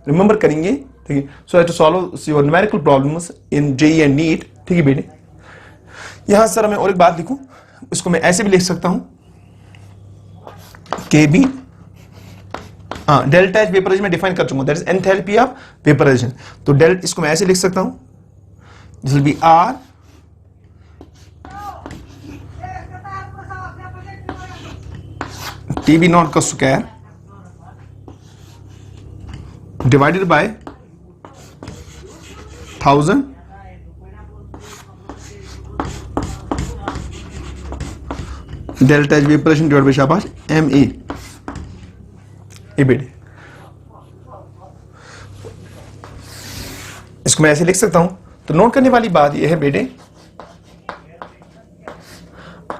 remember करेंगे. ठीक है, so have to solve your numerical problems in JEE and NEET. ठीक है बेटी, यहां सर मैं और एक बात लिखूं, इसको मैं ऐसे भी लिख सकता हूं Kb डेल्टा एच वेपराइजेशन में डिफाइन कर चुका हूं, that is enthalpy of vaporisation. तो डेल्टा इसको मैं ऐसे लिख सकता हूं, this will be R TB naught का square divided by 1000 delta H vaporisation divide by शाबाश Ma. बेटे इसको मैं ऐसे लिख सकता हूं. तो नोट करने वाली बात यह है बेटे,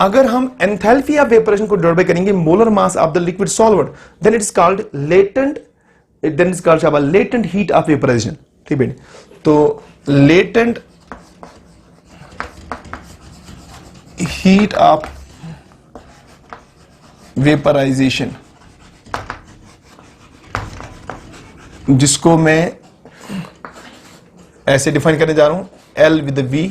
अगर हम एंथैल्पी ऑफ वेपरेशन को डिवाइड करेंगे molar mass of the liquid solvent then it is called latent heat of vaporization. ठीक बेटे, तो लेटेंट हीट ऑफ वेपराइजेशन, जिसको मैं ऐसे डिफाइन करने जा रहा हूं L विद V,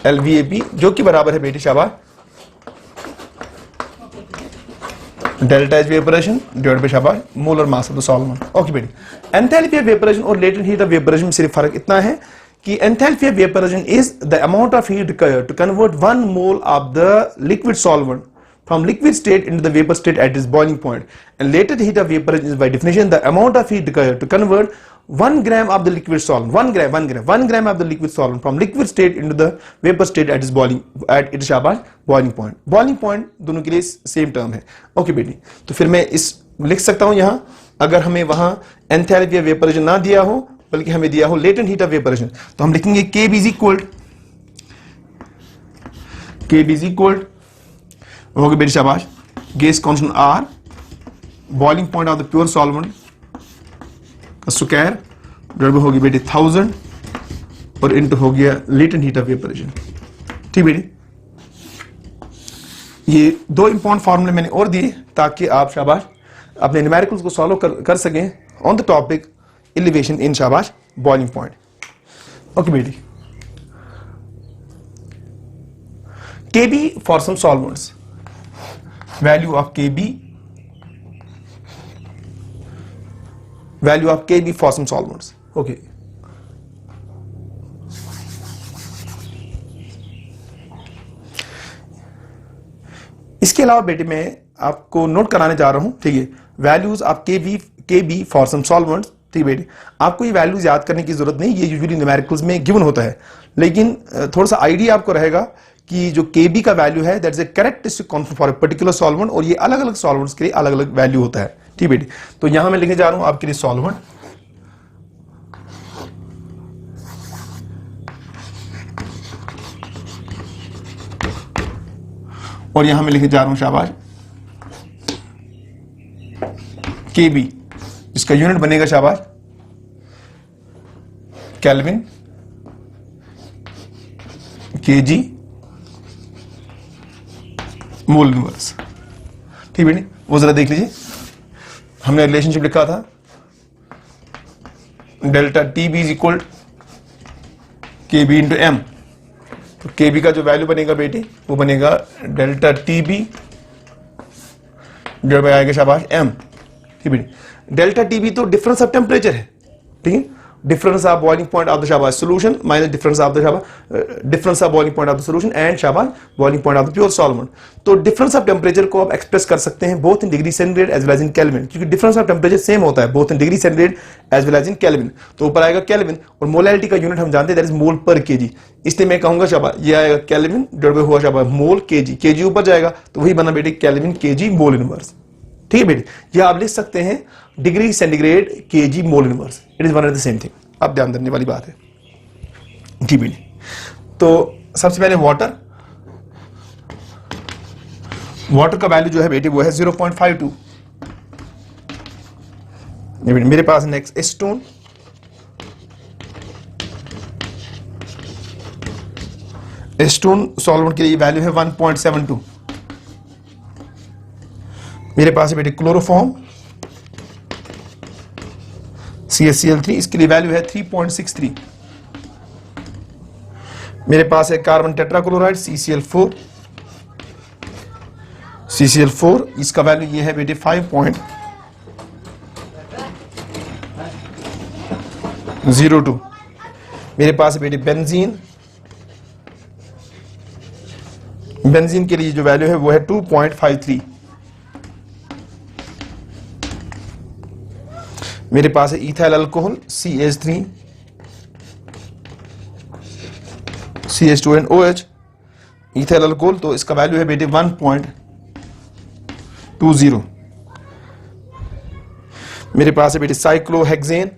LVAP, जो कि बराबर है बेटी शाबाश delta H vaporisation divide by शाबाश molar mass of the solvent. Okay बेटी, एंथैल्पी ऑफ वेपरेशन और लेटेंट हीट ऑफ वेपरेशन में सिर्फ फर्क इतना है कि enthalpy of vaporization is the amount of heat required to convert 1 mole of the liquid solvent from liquid state into the vapor state at its boiling point, and latent heat of vaporization is by definition the amount of heat required to convert 1 gram of the liquid solvent, 1 gram of the liquid solvent from liquid state into the vapor state at its boiling point. Boiling point दोनों के लिए same term है. Okay बेटी, तो फिर मैं इस लिख सकता हूं यहां, अगर हमें वहां एंथैल्पी ऑफ वेपराइजेशन ना दिया हो बल्कि हमें दिया हो लेटेंट हीट ऑफ वेपराइजेशन, तो हम लिखेंगे Kb is equal हो गया बेटी शाबाश gas constant R boiling point of the pure solvent का स्क्वायर डिवाइड होगी बेटी 1000 और इनटू हो गया लेटेंट हीट ऑफ वेपराइजेशन. ठीक बेटी, ये दो इंपॉर्टेंट फॉर्मूले मैंने और दिए ताकि आप शाबाश अपने न्यूमेरिकल्स को सॉल्व कर सकें on the topic elevation in शाबाश बॉइलिंग पॉइंट. ओके बेटी, Kb for some solvents, value of Kb for some solvents. Okay, इसके अलावा बेटे मैं आपको नोट कराने जा रहा हूं, ठीक है, वैल्यूज ऑफ के बी फॉर सम सॉल्वेंट्स। ठीक है बेटे, आपको ये वैल्यूज याद करने की जरूरत नहीं, ये यूजुअली न्यूमेरिकल्स में गिवन होता है, लेकिन थोड़ा सा आइडिया आपको रहेगा कि जो Kb का वैल्यू है that is a characteristic constant for a particular solvent, और ये अलग अलग सॉल्वेंट्स के लिए अलग अलग वैल्यू होता है। ठीक बेटे, तो यहां मैं लिखने जा रहा हूं आपके लिए सॉल्वेंट, और यहां मैं लिखने जा रहा हूं शाबाश Kb, इसका यूनिट बनेगा शाबाश केल्विन, Kg मोल इनवर्स। ठीक बेटे, वो जरा देख लीजिए, हमने रिलेशनशिप लिखा था delta TB is equal Kb into M. तो Kb का जो वैल्यू बनेगा बेटे वो बनेगा डेल्टा टीबी डिवाइड बाय आएगा शाबाश एम। ठीक बेटे, डेल्टा टीबी तो डिफरेंस ऑफ टेम्परेचर है, ठीक है, difference of boiling point of the शाबाश solution minus difference of the शाबाश difference of boiling point of the solution and शाबाश boiling point of the pure solvent. तो डिफरेंस ऑफ टेम्परेचर को आप express कर सकते हैं both in degree centigrade as well as in kelvin, क्योंकि difference of temperature same होता है both in degree centigrade as well as in kelvin. तो ऊपर आएगा केल्विन, और मोलैलिटी का यूनिट हम जानते हैं दैट इज मोल पर केजी, इसलिए मैं कहूंगा शाबाश ये आएगा केल्विन डिवाइड बाय हुआ शाबाश मोल केजी, केजी ऊपर जाएगा तो वही बना बेटे केल्विन केजी मोल इनवर्स। ठीक है बेटे, ये आप लिख सकते हैं degree centigrade KG mole inverse, it is one and the same thing. अब ध्यान देने वाली बात है जी बेटे, तो सबसे पहले वाटर का वैल्यू जो है बेटे वो है 0.52। मेरे पास नेक्स्ट एस्टोन, एस्टोन सॉल्वेंट के लिए वैल्यू है 1.72। मेरे पास है बेटे क्लोरोफॉर्म CaCl3, इसके लिए वैल्यू है 3.63। मेरे पास है कार्बन टेट्राक्लोराइड CCl4, इसका वैल्यू ये है बेटे 5.02। मेरे पास है बेटे बेंजीन के लिए जो वैल्यू है वो है 2.53। मेरे पास है ethyl alcohol CH2NOH, ethyl alcohol, तो इसका वैल्यू है बेटे 1.20। मेरे पास है बेटे साइक्लोहेक्सेन,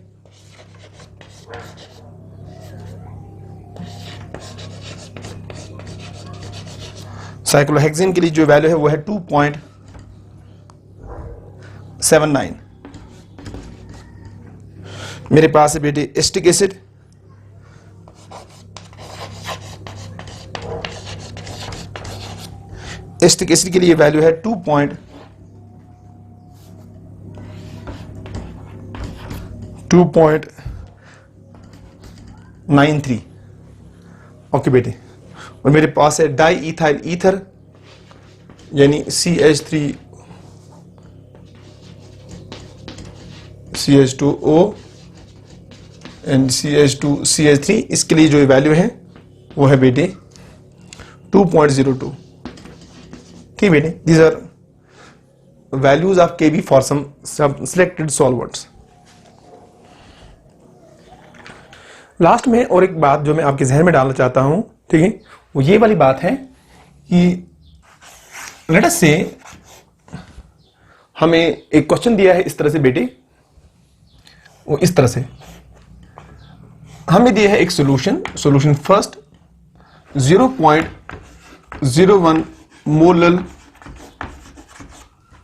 साइक्लोहेक्सेन के लिए जो वैल्यू है वो है 2.79। मेरे पास है बेटे एस्टिक एसिड, एस्टिक एसिड के लिए वैल्यू है 2.93। ओके बेटे, और मेरे पास है डाई इथाइल ईथर यानी CH2O एंड CH2CH3, इसके लिए जो वैल्यू है वो है बेटे 2.02। ठीक बेटे, these are values of Kb for some selected solvents. Last में और एक बात जो मैं आपके जहन में डालना चाहता हूं, ठीक है, वो ये वाली बात है कि लेट अस से हमें एक क्वेश्चन दिया है इस तरह से बेटे, वो इस तरह से हमें दिया है एक solution first 0.01 molar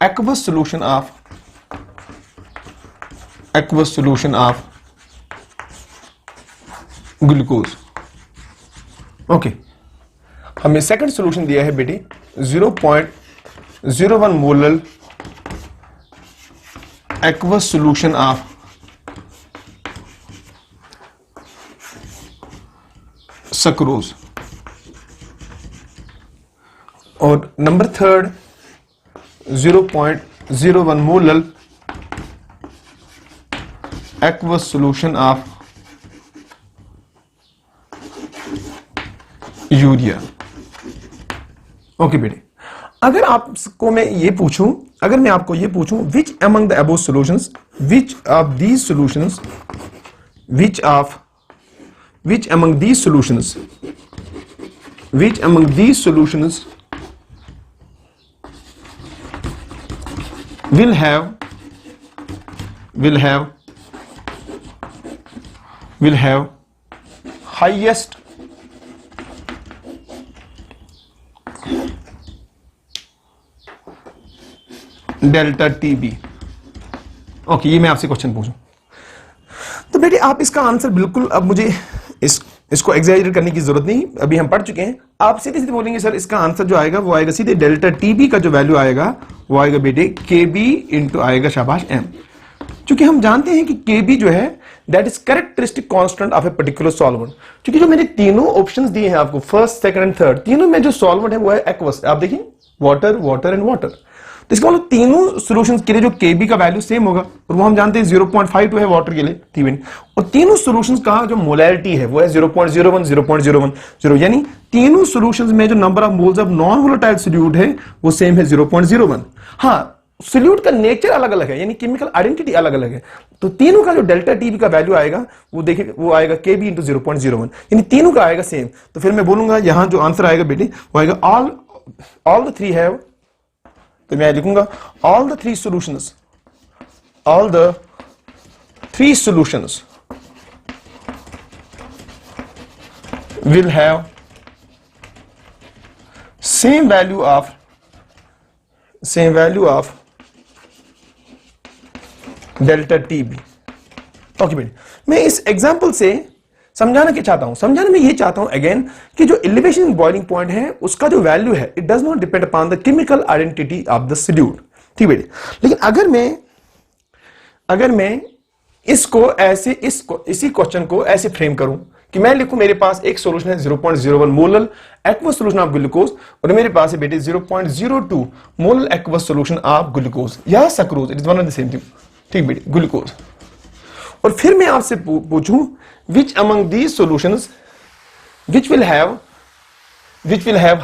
aqueous solution of glucose. Okay, हमें सेकंड सॉल्यूशन दिया है बेटे 0.01 molar aqueous solution of sucrose, और number third 0.01 molar aqueous solution of urea. Okay बेटे, अगर आपको मैं ये पूछूं, अगर मैं आपको ये पूछूं which among the above solutions, which among these solutions will have highest delta TB. Okay, ये मैं आपसे क्वेश्चन पूछूं तो बेटे आप इसका आंसर बिल्कुल, अब मुझे इसको एग्जैजरेट करने की जरूरत नहीं, अभी हम पढ़ चुके हैं। आप सीधे सीधे बोलेंगे सर इसका आंसर जो आएगा वो आएगा सीधे डेल्टा टीबी का जो वैल्यू आएगा वो आएगा बेटे केबी इंटू आएगा शाबाश एम। क्योंकि हम जानते हैं कि केबी जो है that is characteristic constant of a particular solvent. क्योंकि जो मैंने तीनों ऑप्शंस दिए हैं आपको, फर्स्ट सेकंड एंड थर्ड, तीनों में जो सॉल्वेंट है वो है एक्वस। आप देखिए वाटर, वाटर एंड वाटर। तो इसका मतलब तीनों सॉल्यूशंस के लिए जो केबी का वैल्यू सेम होगा, और वो हम जानते हैं 0.52 है वाटर के लिए तीन, और तीनों सॉल्यूशंस का जो मोलैरिटी है वो है 0.01 0.010, यानी तीनों सॉल्यूशंस में जो number of moles of non volatile solute है वो सेम है 0.01। हाँ, सोल्यूट का नेचर अलग अलग है, यानी केमिकल आइडेंटिटी अलग अलग है। तो तीनों का जो डेल्टा टीबी का वैल्यू आएगा वो देखिए वो आएगा केबी इंटू 0.01, यानी तीनों का आएगा सेम। तो फिर मैं बोलूंगा यहां जो आंसर आएगा बेटे वो आएगा ऑल द थ्री हैव, तो मैं लिखूंगा all the three solutions will have same value of delta TB। Okay बेटे, मैं इस एग्जांपल से समझाना क्या चाहता हूं, समझाना मैं ये चाहता हूं अगेन कि जो एलिवेशन इन बॉइलिंग पॉइंट है उसका जो वैल्यू है it does not depend upon the chemical identity of the solute. ठीक बेटे, लेकिन अगर मैं इसको ऐसे इसी क्वेश्चन को ऐसे फ्रेम करूं कि मैं लिखूं मेरे पास एक सॉल्यूशन है 0.01 molal aqueous solution of glucose, और मेरे पास है बेटे 0.02 molal aqueous solution of glucose या sucrose, it is one of the same thing. ठीक बेटे, ग्लूकोज। और फिर मैं आपसे पूछूं which among these solutions which will have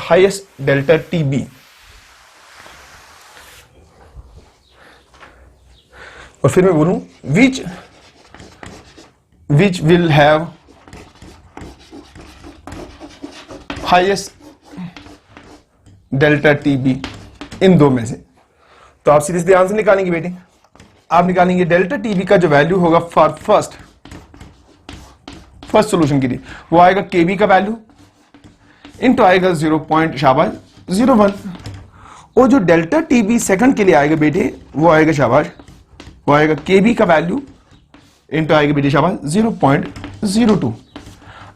highest delta TB, और फिर मैं बोलूं which will have highest delta TB, इन दो में से। तो आप सीधे सीधे आंसर निकालेंगे बेटे, आप निकालेंगे डेल्टा टीबी का जो वैल्यू होगा फॉर फर्स्ट सॉल्यूशन के लिए वो आएगा केबी का वैल्यू इनटू आएगा 0.01, और जो डेल्टा टीबी सेकंड के लिए आएगा बेटे वो आएगा शाबाश, वो आएगा केबी का वैल्यू इनटू आएगा बेटे शाबाश 0.02।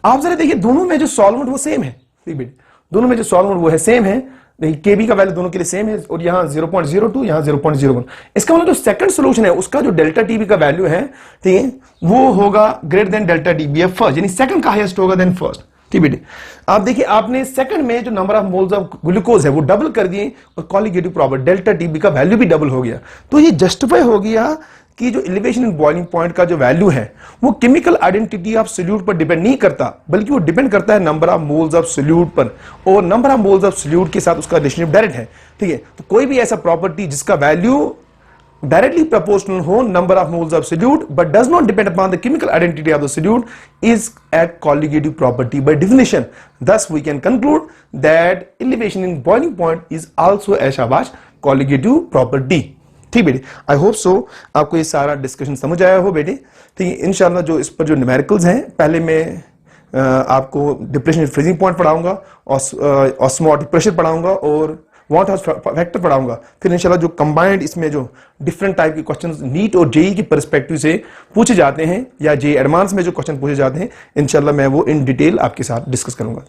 आप जरा देखिए दोनों में जो सॉल्वेंट वो सेम है, ठीक बेटे, दोनों में जो सॉल्वेंट वो है सेम है, देखिए केबी का वैल्यू दोनों के लिए सेम है, और यहां 0.02 यहां 0.01। इसका मतलब जो सेकंड सॉल्यूशन है उसका जो डेल्टा टीबी का वैल्यू है, ठीक है, वो होगा greater than delta TB of first, यानी सेकंड का हाईएस्ट होगा देन फर्स्ट। ठीक बेटे, आप देखिए आपने सेकंड में जो number of moles of glucose है वो डबल कर दिए, और कॉलिगेटिव प्रॉपर्टी डेल्टा टीबी का वैल्यू भी डबल हो गया। तो ये जस्टिफाई हो गया कि जो एलिवेशन इन बॉइलिंग पॉइंट का जो वैल्यू है वो केमिकल आइडेंटिटी ऑफ सोल्यूट पर डिपेंड नहीं करता, बल्कि वो डिपेंड करता है number of moles of solute पर, और number of moles of solute के साथ उसका रिलेशनशिप डायरेक्ट है। ठीक है, तो कोई भी ऐसा प्रॉपर्टी जिसका वैल्यू directly proportional हो number of moles of solute but does not depend upon the chemical identity of the solute is at colligative property by definition. Thus we can conclude that elevation in boiling point is also a शाबाश colligative property। ठीक बेटे, I hope so आपको ये सारा discussion समझ आया हो बेटे। ठीक है, इंशाल्लाह जो इस पर जो न्यूमेरिकल्स हैं पहले मैं आपको डिप्रेशन फ्रीजिंग पॉइंट पढ़ाऊंगा, ऑस्मोटिक प्रेशर पढ़ाऊंगा, और वॉट हाउस फैक्टर पढ़ाऊंगा। फिर इंशाल्लाह जो कंबाइंड इसमें जो डिफरेंट टाइप के क्वेश्चंस नीट और जेई की पर्सपेक्टिव से पूछे जाते हैं या जेई एडवांस में जो क्वेश्चन पूछे जाते हैं, इंशाल्लाह मैं वो इन डिटेल आपके साथ डिस्कस करूंगा।